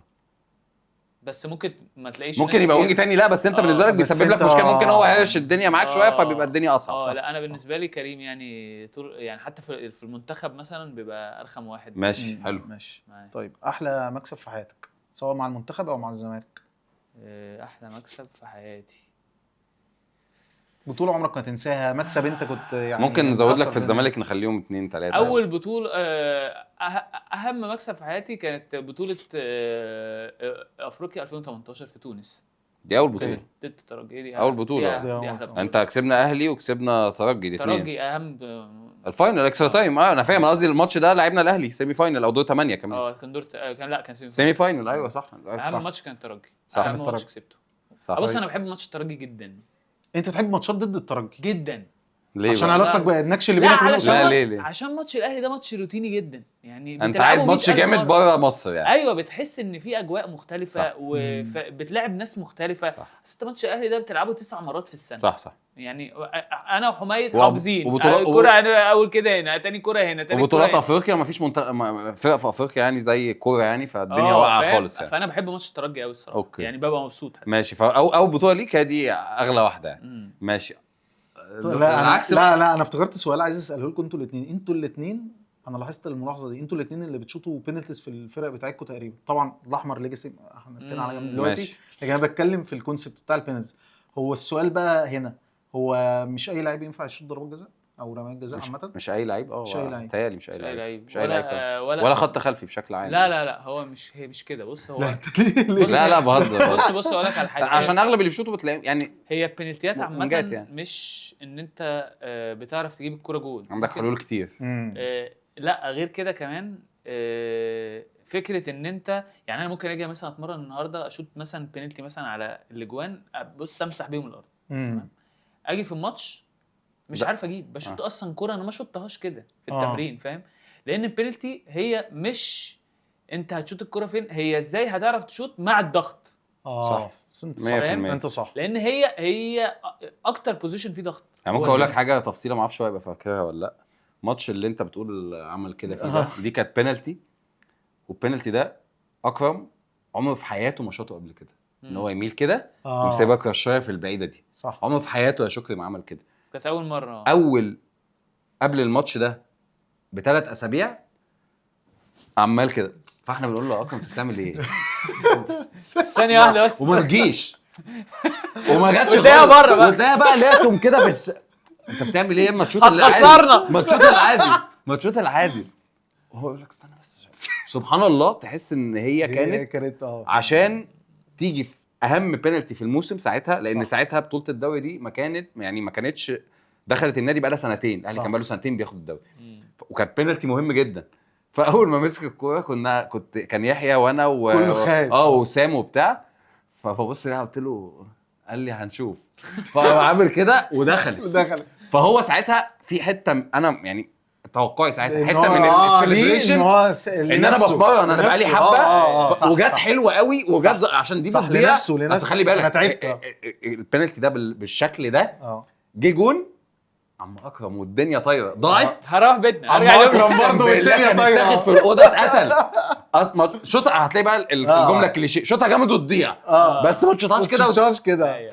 بس ممكن ما تلاقيش ممكن يبقى وينج تاني لا بس انت بالنسبه لك بيسبب لك مشكله ممكن هو هيش الدنيا معاك شويه فبيبقى الدنيا اصعب لا انا بالنسبه لي كريم يعني حتى في المنتخب مثلا بيبقى ارخم واحد. ماشي حلو ماشي. طيب احلى مكسب في حياتك سواء مع المنتخب او مع الزمالك؟ احلى مكسب في حياتي بطوله عمرك ما تنساها مكسب انت كنت يعني ممكن نزود لك في الزمالك نخليهم 2 3 اول بطوله اهم مكسب في حياتي كانت بطوله افريقيا 2018 في تونس. دي اول بطوله ضد الترجي دي اول بطوله انت كسبنا اهلي وكسبنا ترجي الاثنين. ترجي اهم الفاينل اكسترا تايم انا فاهم قصدي الماتش ده لعبنا الاهلي سيمي فاينل او دور 8 كمان كان دور كان سيمي فاينل ايوه صح اهم ماتش كان الترجي اهم ماتش كسبته صح. بص انا بحب ماتش الترجي جدا. انت بتحب ماتشات ضد الترجي جدا ليه عشان علاقتك بالنكش اللي بينك وبين اسامه؟ ليه عشان ماتش الاهلي ده ماتش روتيني جدا يعني انت عايز ماتش جامد بره مصر يعني. ايوه بتحس ان في اجواء مختلفه وبتلاعب ناس مختلفه. بس انت ماتش الاهلي ده بتلعبه 9 مرات في السنه صح يعني انا وحميد حافظين كوره اول كده هنا تاني كوره هنا تاني وبطولات افريقيا مفيش فرق في افريقيا يعني زي الكوره يعني فالدنيا واقعه خالص يعني. فانا بحب ماتش الترجي قوي الصراحه يعني ببقى مبسوط ماشي او بطوله ليك دي اغلى واحده يعني. ماشي لا انا افتكرت سؤال عايز اساله لكم انتوا الاثنين انا لاحظت الملاحظه دي، انتوا الاثنين اللي بتشوطوا بينالتيز في الفرق بتاعتكم تقريبا. طبعا الاحمر ليجاسي احنا هنتكلم على جنب دلوقتي، لكن انا بتكلم في الكونسيبت بتاع البينالتيز. هو السؤال بقى هنا، هو مش اي لاعب ينفع يشوط ضربات جزاء او رميات جزاء عامه؟ مش اي لعيب. مش اي لعيب، متهيألي مش اي لعيب، مش اي لعيب ولا خط خلفي بشكل عام. لا هو مش كده. بص هو لا بهزر. بص اقول لك على حاجه، عشان اغلب اللي بيشوطوا بتلاقي يعني هي البنالتيات عامه يعني. مش ان انت بتعرف تجيب الكرة جول، عندك حلول كتير. لا غير كده كمان فكره ان انت يعني انا ممكن اجي مثلا اتمرن النهارده اشوط مثلا بنالتي مثلا على الاجوان، بص امسح بيهم الارض، تمام. اجي في الماتش مش عارف اجيب، بشوط اصلا كرة انا ما شوطتهاش كده في التمرين، فاهم؟ لان البنالتي هي مش انت هتشوط الكرة فين، هي ازاي هتعرف تشوط مع الضغط. صح، انت صح، انت صح، لان هي اكتر بوزيشن فيه ضغط. يعني ممكن اقول لك حاجه تفصيله ما اعرفش هو يبقى فاكرها ولا لا. ماتش اللي انت بتقول عمل كده فيه ده، دي كانت بينالتي، والبينالتي ده اكرم عمره في حياته ما شاطه قبل كده، ان هو يميل كده ومسيبها كرشايه في البعيده دي. صح، عمره في حياته يا شكري ما عمل كده. كانت اول مره. قبل الماتش ده ب3 اسابيع عمال كده، فاحنا بنقول له اكرم انت بتعمل ايه؟ ثانيه واحده بس وما تجيش وما جاتش وتلاقيها بره بقى، وتلاقيها بقى لقيتهم كده بس انت بتعمل ايه؟ اما تشوط العادي، ما تشوط العادي وهو يقول لك استنى بس. سبحان الله، تحس ان هي كانت عشان تيجي في اهم بينالتي في الموسم ساعتها، لان صح. ساعتها بطوله الدوري دي ما كانتش دخلت النادي بقى لها سنتين، الاهلي كان بقى له سنتين بياخد الدوري، وكانت بينالتي مهم جدا. فاول ما مسك الكوره كان يحيى وانا وسام وبتاع، فبص لي قلت له، قال لي هنشوف. فهو عامل كده ودخل. فهو ساعتها في حته انا يعني توقعي ساعتها حته من السليبريشن ان انا بتمرن، انا بقالي حبه وجات حلوه قوي، وجات عشان دي بتضيع. بس خلي بالك البينالتي ده بالشكل ده جه جون عم اكرم والدنيا طايره، ضاعت هروح بيتنا عم اكرم برضه والدنيا طايره، اتاخد في الاوضه اتقتل اصلا. شوطها هتلاقي بقى الجمله الكليشيه، شوطها جامد وتضيع، بس ما تشوطهاش كده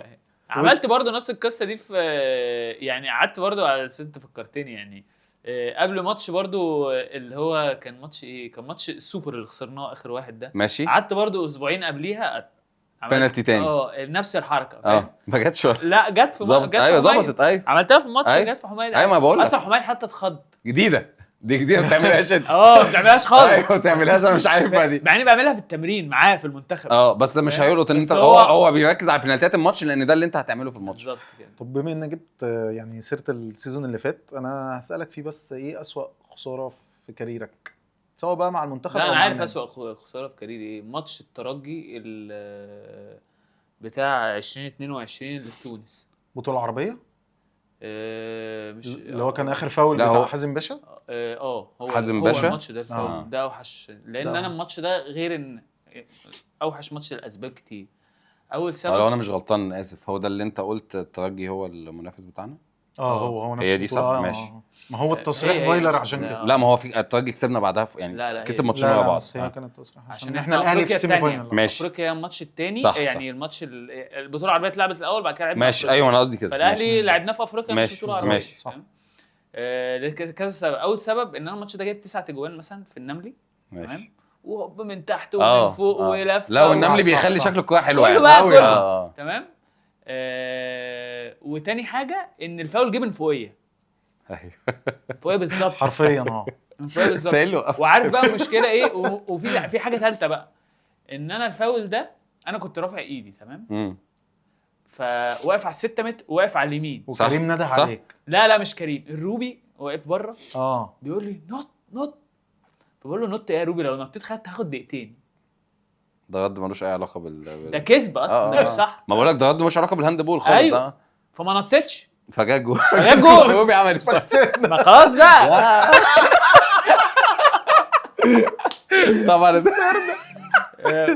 عملت برضه نفس القصه دي في يعني قعدت برضه على انت فكرتني يعني قبل ماتش برضو اللي هو كان ماتش ايه، كان ماتش السوبر اللي خسرناه اخر واحد ده، ماشي. قعدت برضو اسبوعين قبليها بنالتي تاني نفس الحركه، ما جاتش لا جت في ايوه ظبطت، ايوه عملتها في الماتش، جت في حمايد. ايوه ما بقول لك اصلا حمايد حتى اتخض. جديده ما بتعملهاش انت. ما بتعملهاش خالص. ايوه ما بتعملهاش، انا مش عارفها دي، مع اني بعملها في التمرين معاه في المنتخب. بس مش هيقولوا ان انت هو بيركز على بنالتيات الماتش، لان ده اللي انت هتعمله في الماتش بالظبط كده. طب بما انك جبت يعني سيره السيزون اللي فات، انا هسالك فيه، بس ايه اسوأ خساره في كاريرك سواء بقى مع المنتخب؟ لا انا عارف اسوأ خساره في كاريري ايه، ماتش الترجي بتاع 2022 اللي في تونس، بطوله عربيه. مش اللي هو كان اخر فاول بتاع حازم باشا. هو حازم باشا الماتش ده الفاول ده اوحش، لان انا الماتش ده غير ان اوحش ماتش لاسباب كتير. اول سبب لو انا مش غلطان اسف، هو ده اللي انت قلت الترجي هو المنافس بتاعنا. هو نفس هي دي صح. ماشي. ما هو التصريح فايلر عشان كده. لا ما هو في الترجي كسبنا بعدها يعني كسب ماتشين ورا بعض. هي كانت تصريح عشان احنا الاهلي في السيمي فاينل. ماشي. افريقيا الماتش الثاني يعني الماتش البطوله العربيه اتلعبت الاول، بعد كده لعبنا ماشي. ايوه انا قصدي كده. فالاهلي لعبناه في افريقيا مش بطوله عربيه. ماشي صح. كذا سبب. اول سبب ان انا الماتش ده جايب 9 اجوان مثلا في النملي، تمام، وهوب من تحت ومن فوق ولف. لا والنملي بيخلي شكله كويس حلو يعني كله تمام. وتاني حاجه ان الفاول جه من فوقيه. ايوه فوقيه بالظبط حرفيا من فوقيه بالظبط. وعارف بقى المشكله ايه، وفي حاجه ثالثه بقى، ان انا الفاول ده انا كنت رافع ايدي تمام، فواقف على ال6 متر، واقف على اليمين، وكريم نده عليك. لا مش كريم، الروبي واقف بره بيقول لي نط، فبقول له نط ايه يا روبي، لو نطيت هاخد دقيقتين. ده رد ملوش اي علاقه ده كذب اصلا. ده مش صح. ما بقولك ده رد ملوش علاقه بالهاند بول خالص. أيوه. فما نطيتش، فجاه جول روبي عمل ما خلاص بقى طبعا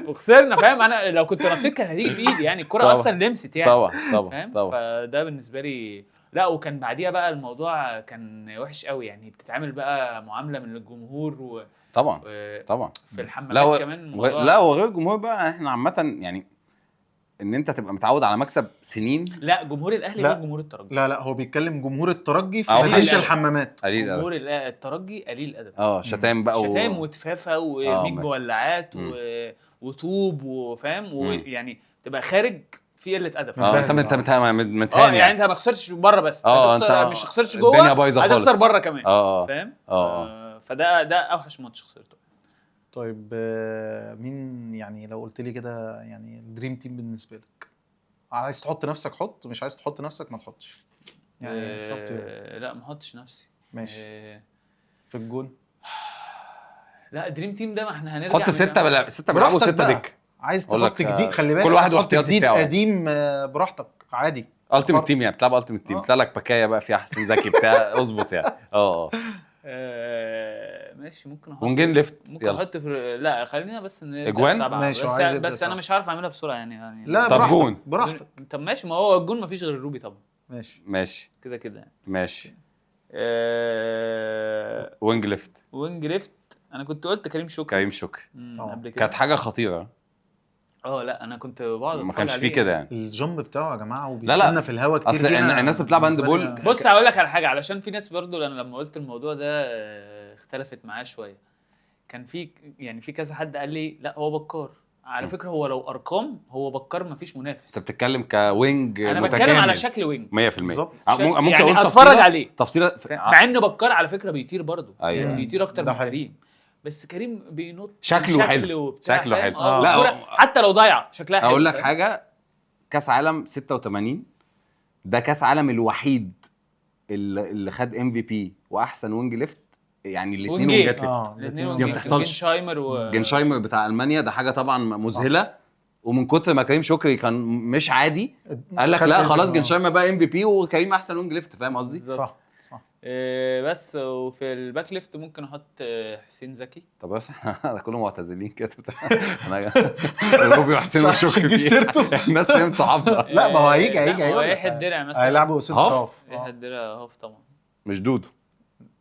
وخسرنا، فاهم؟ انا لو كنت نطيت كان هتيجي في ايدي، يعني الكره اصلا لمست يعني. طبعا فده بالنسبه لي لا. وكان بعديها بقى الموضوع كان وحش قوي، يعني بتتعامل بقى معامله من الجمهور طبعا في الحمامات كمان لا وغير الجمهور بقى، احنا عامه يعني ان انت تبقى متعود على مكسب سنين. لا جمهور الاهلي غير جمهور الترجي. لا هو بيتكلم جمهور الترجي في قليل مدينه الحمامات. جمهور الترجي قليل الادب. شتايم بقى شتايم وتفافه وميج مولعات وطوب وفاهم ويعني تبقى خارج في قله ادب. انت متهان يعني انت ما خسرتش بره بس انت مش خسرتش جوه، الدنيا بايظه خالص، هتخسر بره كمان. فاهم. فده اوحش ماتش خسرته. طيب مين يعني لو قلت لي كده يعني الدريم تيم بالنسبه لك، عايز تحط نفسك حط، مش عايز تحط نفسك ما تحطش يعني لا ما احطش نفسي. ماشي. في الجون لا دريم تيم ده ما احنا هنرجع حط 6 بيلعبوا 6 دك. عايز تحط جديد، خلي بالك كل واحد واحتياطي بتاعه قديم براحتك عادي. التيمت تيم يعني بتلعب التيمت تيم، بتطلع لك بكايه بقى فيها حسين زكي بتاع اظبط يعني. ماشي ممكن احط ونجين ليفت. ممكن احط لا خلينا بس اجوان ماشي. بس انا مش عارف اعملها بسرعه يعني لا طب جون براحتك. طب ماشي، ما هو الجون ما فيش غير الروبي طبعا. ماشي كده يعني. ماشي. وينج ليفت انا كنت قلت كريم شكري قبل كده، كانت حاجه خطيره. لا انا كنت بقعد ما كانش فيه كده يعني الجمب بتاعه يا جماعه وبيستنى في الهواء كتير. اصل الناس بتلعب هاند بول. بص هقول لك على حاجه، علشان في ناس برضو انا لما قلت الموضوع ده اختلفت معاه شويه. كان في يعني في كذا حد قال لي لا هو بكار على فكره، هو لو ارقام هو بكار ما فيش منافس. انت بتتكلم كوينج انا متكامل. بتكلم على شكل وينج 100%. ممكن يعني اقول اتفرج عليه تفصيله مع انه بكار على فكره بيطير برضو. أيوة. يعني بيطير اكتر من كريم، بس كريم بينط شكله حلو. لا حتى لو ضيع شكلها حلو. اقول لك حاجه، كاس عالم 86 ده كاس عالم الوحيد اللي خد MVP واحسن وينج ليفت، يعني الاثنين وينجات ليفت. دي ما بتحصلش. جنشايمر بتاع المانيا ده حاجه طبعا مذهله. ومن كتر ما كريم شكري كان مش عادي قال لك لا خلاص جنشايمر بقى MVP وكريم احسن وينج ليفت. فاهم قصدي؟ صح. بس وفي الباك ليفت ممكن احط حسين زكي. طب بس احنا كلهم معتزلين كده انا روبي وحسين وشكري الناس فهمت صحابنا. لا ما هو هيجي هو يحيى الدرع مثلا هيلعبوا سنتر هاف. يحيى الدرع هاف طبعا. مش دودو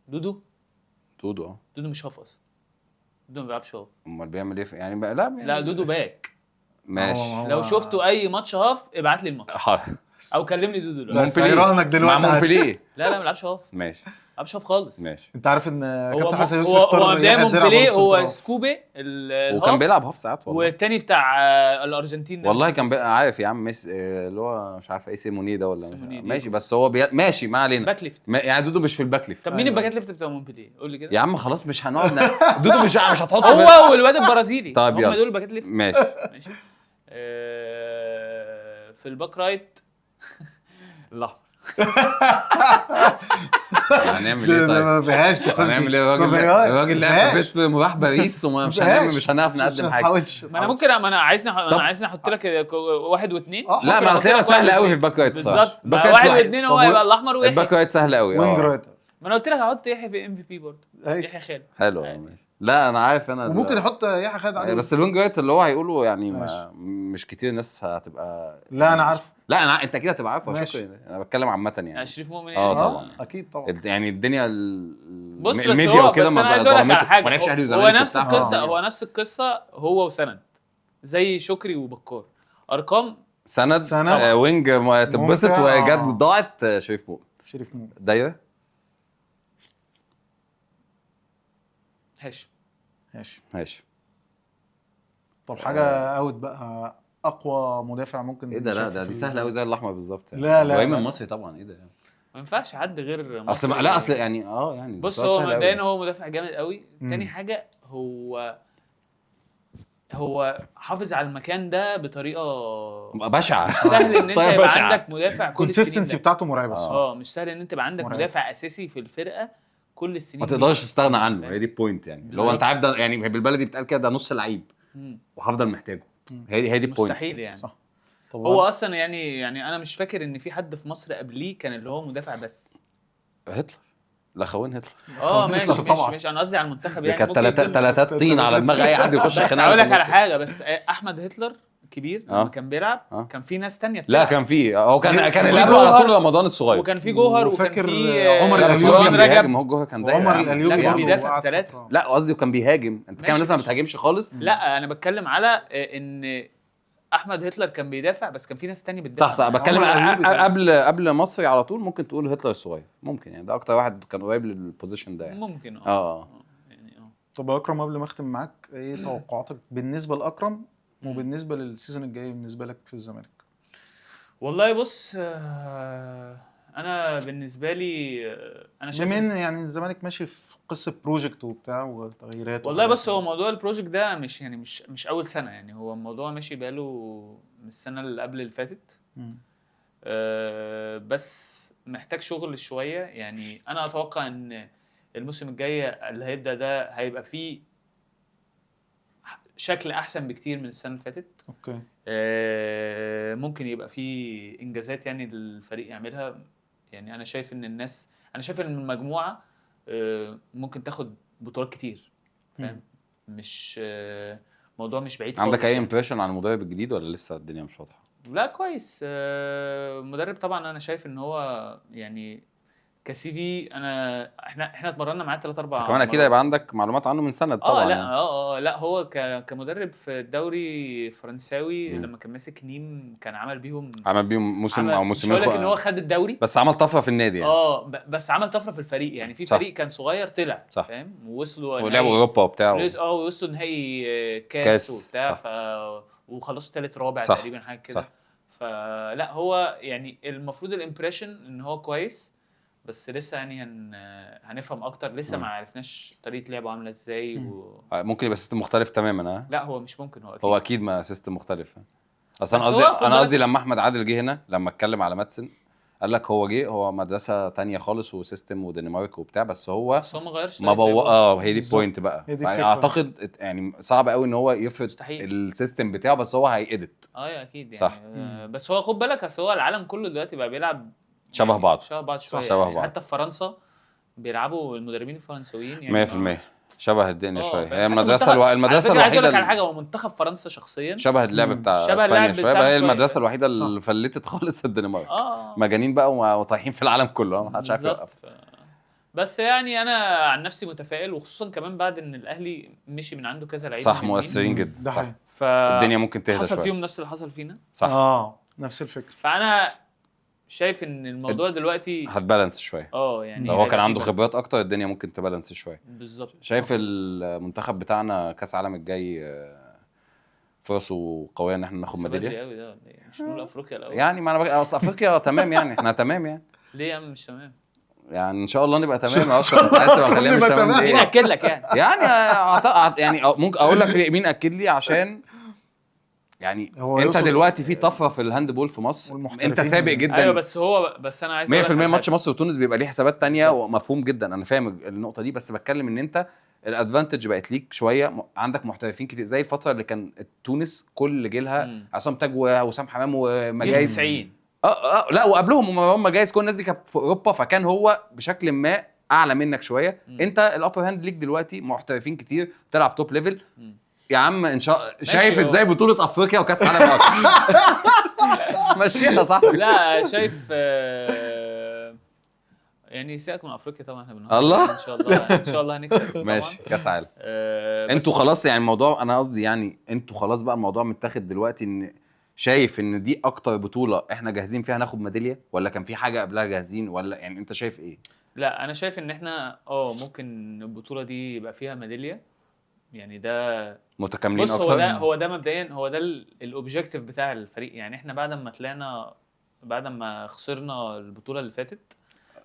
دودو مش هاف اصلا. دودو ما بيلعبش هاف. امال بيعمل ايه يعني بقى؟ لا دودو باك. ماشي. لو شفتوا اي ماتش هاف ابعت لي الماتش او كلمني دودو دلوقتي. هيراهنك دلوقتي مع مونبليه. لا ما بيلعبش هاف. ماشي ما بيلعبش هاف خالص. ماشي. انت عارف ان كابتن حسن يوسف هو مونبليه هو سكوبي وكان بيلعب هاف ساعات والله. والتاني بتاع الارجنتين ده والله كان عارف يا عم ميسي اللي هو مش عارف ايه سيموني ده ولا ماشي. بس هو ماشي ما علينا. باك ليفت يعني دودو مش في الباك ليفت. طب مين الباكات ليفت بتاع مونبليه؟ قول لي كده يا عم. خلاص مش هنقعد دودو مش هتحط هو والواد البرازيلي. طيب هم دول الباكات ليفت. ماشي. في الباك رايت الاحمر. هنعمل ايه؟ طيب ما فيهاش تخش. هنعمل ايه؟ الراجل لعب في اسم مراح باريس ومش هنعرف نقدم حاجه. ما انا ممكن انا عايزني احط لك 1 و2. لا ما اصل سهله قوي في الباك رايت بالظبط. 1 و2 هو يبقى الاحمر ويحيى. الباك رايت سهل قوي. وينج رايت. ما انا قلت لك هحط يحيى في MVP برضه. يحيى خالد حلو. لا انا عارف انا وممكن احط يحيى خالد عادي. بس الوينج رايت اللي هو هيقوله يعني مش كتير ناس هتبقى. لا انا عارف. لا انت اكيد هتبقى عارفه. شكرا. انا بتكلم عامه يعني. شريف مؤمن طبعا اكيد طبعا. يعني الدنيا الميديا وكده ما لعبش اهلي وزمالك. هو نفس القصه هو وسند زي شكري وبكار. ارقام سند وينج تتبسط وجت ضاعت. شريف مؤمن دايره هاشم. طب حاجه اوت بقى اقوى مدافع ممكن. ايه ده؟ لا دي سهله قوي زي الاحمر بالظبط يعني. لا ابراهيم المصري طبعا. ايه ده؟ ما ينفعش حد غير اصل لا اصل يعني يعني بص هو مبدئيا هو مدافع جامد قوي. تاني حاجه هو حافظ على المكان ده بطريقه بشعه. سهل ان انت يبقى عندك مدافع كل السنين. الكونسيستنسي بتاعته مرعبه. مش سهل ان انت يبقى عندك مدافع اساسي في الفرقه كل السنين. ما تقدرش تستغنى عنه. هي دي البوينت يعني. اللي هو انت عارف ده يعني بالبلدي بتقال كده ده نص لعيب وهفضل محتاجه. هي دي البوينت. مستحيل يعني. صح. هو اصلا يعني انا مش فاكر ان في حد في مصر قبليه كان اللي هو مدافع بس. هتلر. الاخوين هتلر. ماشي انا قصدي على المنتخب يعني. كانت ثلاثات طين على دماغ اي حد يخش الخناقه. اقول لك على حاجه بس احمد هتلر كبير لما كان بيلعب كان في ناس تانية لا كان في هو كان يلعب على طول رمضان الصغير. وكان في جوهر وكان في عمر الأليوبي. ما هو جوهر كان دايما. عمر الأليوبي كان بيدافع في 3. لا قصدي وكان بيهاجم. انت كمان لسه ما بتهاجمش خالص. لا انا بتكلم على ان احمد هتلر كان بيدافع، بس كان في ناس تاني بتدافع. صح بتكلم قبل مصري على طول ممكن تقول هتلر الصغير، ممكن يعني ده اكتر واحد كان قريب للبوزيشن ده يعني. ممكن يعني طب اكرم قبل ما اختم معاك، ايه توقعاتك بالنسبه لاكرم وبالنسبه للسيزون الجاي بالنسبه لك في الزمالك؟ والله بص، انا بالنسبه لي انا شايف بما ان يعني الزمالك ماشي في قصه بروجكت وبتاع وتغييرات. والله بص، هو موضوع البروجكت ده مش يعني مش اول سنه، يعني هو الموضوع ماشي بقاله من السنه اللي قبل اللي فاتت. بس محتاج شغل شويه. يعني انا اتوقع ان الموسم الجاي اللي هيبدا ده هيبقى فيه شكل احسن بكتير من السنه اللي فاتت. اوكي. ممكن يبقى فيه انجازات يعني الفريق يعملها. يعني انا شايف ان ان المجموعه ممكن تاخد بطولات كتير، فاهم؟ مش موضوع مش بعيد خالص. عندك اي امبريشن عن المدرب الجديد ولا لسه الدنيا مش واضحه؟ لا كويس. مدرب طبعا انا شايف ان هو يعني كسي في، احنا اتمرنا معاه 3-4 كمان اكيد هيبقى عندك معلومات عنه من سنه طبعا. لا يعني. لا هو كمدرب في الدوري الفرنساوي لما كان ماسك نيم كان عمل بيهم موسم او موسمين. مش هقول لك ان هو خد الدوري، بس عمل طفره في النادي يعني. بس عمل طفره في الفريق. يعني في فريق كان صغير طلع، فاهم؟ ووصلوا ولعبوا اوروبا وبتاع وصلوا نهائي كاس وبتاع وخلصوا ثالث رابع تقريبا حاجه كده. فلا هو يعني المفروض الامبريشن ان هو كويس، بس لسه يعني هنفهم اكتر. لسه ما عرفناش طريقه لعبه عامله ازاي ممكن يبقى سيستم مختلف تماما. لا هو مش ممكن. هو اكيد ما سيستم مختلف. اصلا انا قصدي لما احمد عادل جه هنا لما اتكلم على ماتسن قال لك هو مدرسه تانية خالص وسيستم ودنمارك وبتاع، بس هو ما غيرش. هي دي البوينت بقى. اعتقد يعني صعب قوي ان هو يفرض السيستم بتاعه، بس هو هيأديت. اكيد يعني. صح. بس هو خد بالك، اصل هو العالم كله دلوقتي بقى بيلعب شبه بعض شويه. حتى في فرنسا بيلعبوا المدربين الفرنسويين يعني 100% شبه الدنيا شويه. هي المدرسه الوحيده عايز اقول لك على حاجه، هو منتخب فرنسا شخصيا شبه اللعب بتاع اسبانيا شويه. هي المدرسه الوحيده اللي فلتت خالص الدنمارك. مجانين بقى وطايحين في العالم كله، ما حدش عارف يوقف. بس يعني انا عن نفسي متفائل، وخصوصا كمان بعد ان الاهلي مشي من عنده كذا لعيب صح مؤثرين جدا. صح. الدنيا ممكن تهدى شويه. حصل فيهم نفس اللي حصل فينا. صح. نفس الفكره. فانا شايف ان الموضوع دلوقتي هتبالانس شويه. يعني لو هو كان عنده خبرات اكتر الدنيا ممكن تبالانس شويه. بالظبط. شايف المنتخب بتاعنا كاس العالم الجاي فرصه قويه ان احنا ناخد ميداليه. قوي ده مش نقول افريقيا الاول يعني ما انا اصل افريقيا تمام يعني احنا تمام يعني. ليه يا عم مش تمام؟ يعني ان شاء الله نبقى تمام. اصلا انت عايز تبقى خلينا مش تمام. مين اكد لك يعني ممكن اقول لك مين اكد لي، عشان يعني انت دلوقتي في طفره في الهاند بول في مصر، انت سابق جدا. ايوه بس انا عايز 100% ماتش مصر وتونس بيبقى ليه حسابات تانية ومفهوم جدا. انا فاهم النقطه دي، بس بتكلم ان انت الادفانتج بقت ليك شويه. عندك محترفين كتير زي الفتره اللي كان تونس كل جيلها عصام تاج ووسام حمام ومجايز 90. لا وقبلهم هم جايز كل الناس دي كانت في اوروبا، فكان هو بشكل ما اعلى منك شويه. انت الابر هاند ليك دلوقتي محترفين كتير بتلعب توب ليفل. يا عم ان شاء شايف ازاي بطوله افريقيا وكاس العالم مشيها صح. لا شايف يعني سيبك من افريقيا طبعا. احنا الله ان شاء الله هنكسب طبعا. ماشي كاس عالم. انتوا خلاص يعني الموضوع، انا قصدي يعني انتوا خلاص بقى الموضوع متاخد دلوقتي، ان شايف ان دي اكتر بطوله احنا جاهزين فيها ناخد ميداليه، ولا كان في حاجه قبلها جاهزين، ولا يعني انت شايف ايه؟ لا انا شايف ان احنا ممكن البطوله دي يبقى فيها ميداليه. يعني ده متكاملين اكتر. هو ده مبدئيا هو ده الاوبجيكتيف بتاع الفريق. يعني احنا بعد ما خسرنا البطوله اللي فاتت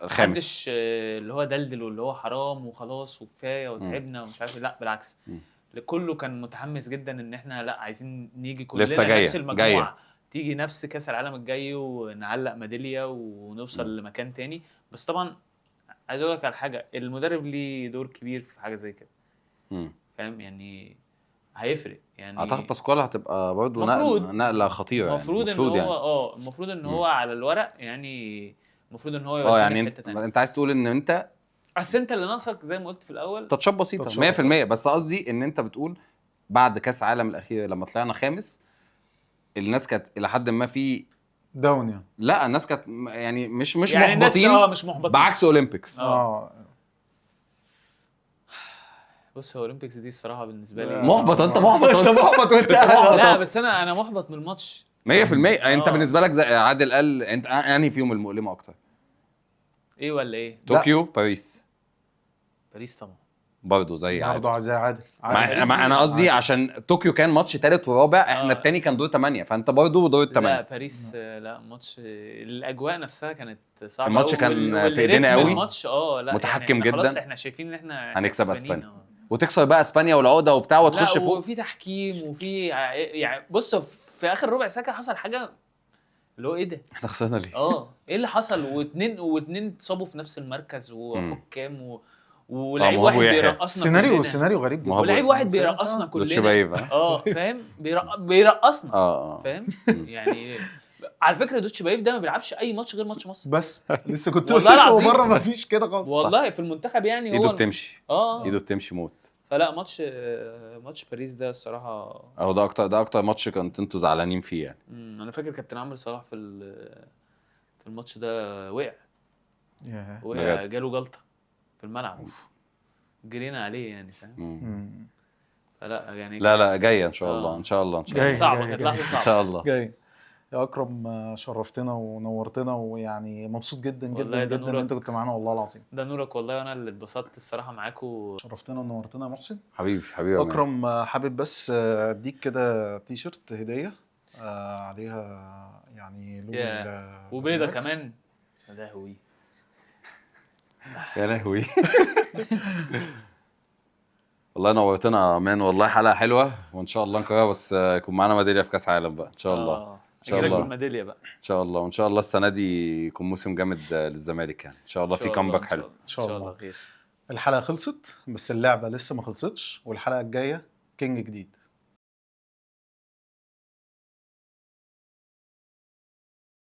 الخامس اللي هو دلدل واللي هو حرام وخلاص وكفايه وتعبنا ومش عارف. لا بالعكس، كله كان متحمس جدا ان احنا لا عايزين نيجي كلنا نفس المجموعه، تيجي نفس كاس العالم الجاي ونعلق ميداليه ونوصل لمكان تاني. بس طبعا عايز اقول لك على حاجه، المدرب ليه دور كبير في حاجه زي كده. فاهم يعني هيفرق. يعني اعتقد باسكوال هتبقى برضه نقله خطيره. المفروض ان هو المفروض ان هو على الورق يعني المفروض ان هو يودينا يعني في حته ثانيه. انت عايز تقول ان انت انت اللي ناقصك زي ما قلت في الاول تاتشات بسيطه 100%. بس قصدي ان انت بتقول بعد كاس العالم الاخير لما طلعنا خامس الناس كانت الى حد ما في داون يعني. لا الناس كانت يعني مش محبطين. بعكس اولمبيكس. بص هو اولمبيكس دي الصراحه بالنسبه لي محبط. انت محبط وانت لا بس انا محبط من الماتش 100%. انت بالنسبه لك زي عادل قال، انت يعني فيهم المؤلمه اكتر؟ ايه ولا ايه؟ طوكيو باريس؟ باريس طبعا برضه زي عادل. برضه زي عادل. انا قصدي عشان طوكيو كان ماتش ثالث ورابع، احنا الثاني كان دور 8، فانت برضه دور 8. لا باريس لا ماتش الاجواء نفسها كانت صعبه. الماتش كان في ايدينا قوي. الماتش لا متحكم يعني جدا. خلاص احنا شايفين ان احنا هنكسب اسبانيا وتكسر بقى اسبانيا والعقده وبتاع وتخش فوق. وفي تحكيم وفي يعني بص في اخر ربع ساعه حصل حاجه اللي هو ايه ده احنا خسرنا ليه؟ ايه اللي حصل؟ واثنين اتصابوا في نفس المركز وحكام ولعيب واحد بيرقصنا سيناريو غريب. ولعيب واحد بيرقصنا كلنا فاهم بيرقصنا فاهم يعني. على فكره دوتش بايف ده ما بيلعبش اي ماتش غير ماتش مصر بس لسه كنت والله بره ما فيش كده خالص والله في المنتخب يعني هو ايده بتمشي ايده بتمشي موت. فلا ماتش باريس ده الصراحه ده اكتر ماتش كنت انتوا زعلانين فيه يعني. انا فاكر كابتن عمرو صلاح في الماتش ده وقع جاله جلطه في الملعب جرينا عليه يعني فاهم. فلا يعني لا جايه ان شاء الله ان شاء الله صعبه كانت لحظه صعبه ان شاء الله جاي. يا اكرم شرفتنا ونورتنا، ويعني مبسوط جدا جدا جدا ان انت كنت معانا والله العظيم. ده نورك والله، وانا اللي اتبسطت الصراحه معاكم. شرفتنا ونورتنا يا محسن حبيبي اكرم. حابب بس اديك كده تي شيرت هديه عليها يعني لون وبيضه كمان. يا لهوي يا لهوي والله نورتنا مان، والله حلقه حلوه، وان شاء الله نكررها بس يكون معانا ميداليه في كاس عالم بقى ان شاء الله. ان شاء الله بالميداليه بقى ان شاء الله. وان شاء الله السنه دي يكون موسم جامد للزمالك يعني ان شاء الله. في كامباك حلو ان شاء الله خير. الحلقه خلصت بس اللعبه لسه ما خلصتش، والحلقه الجايه كينج جديد.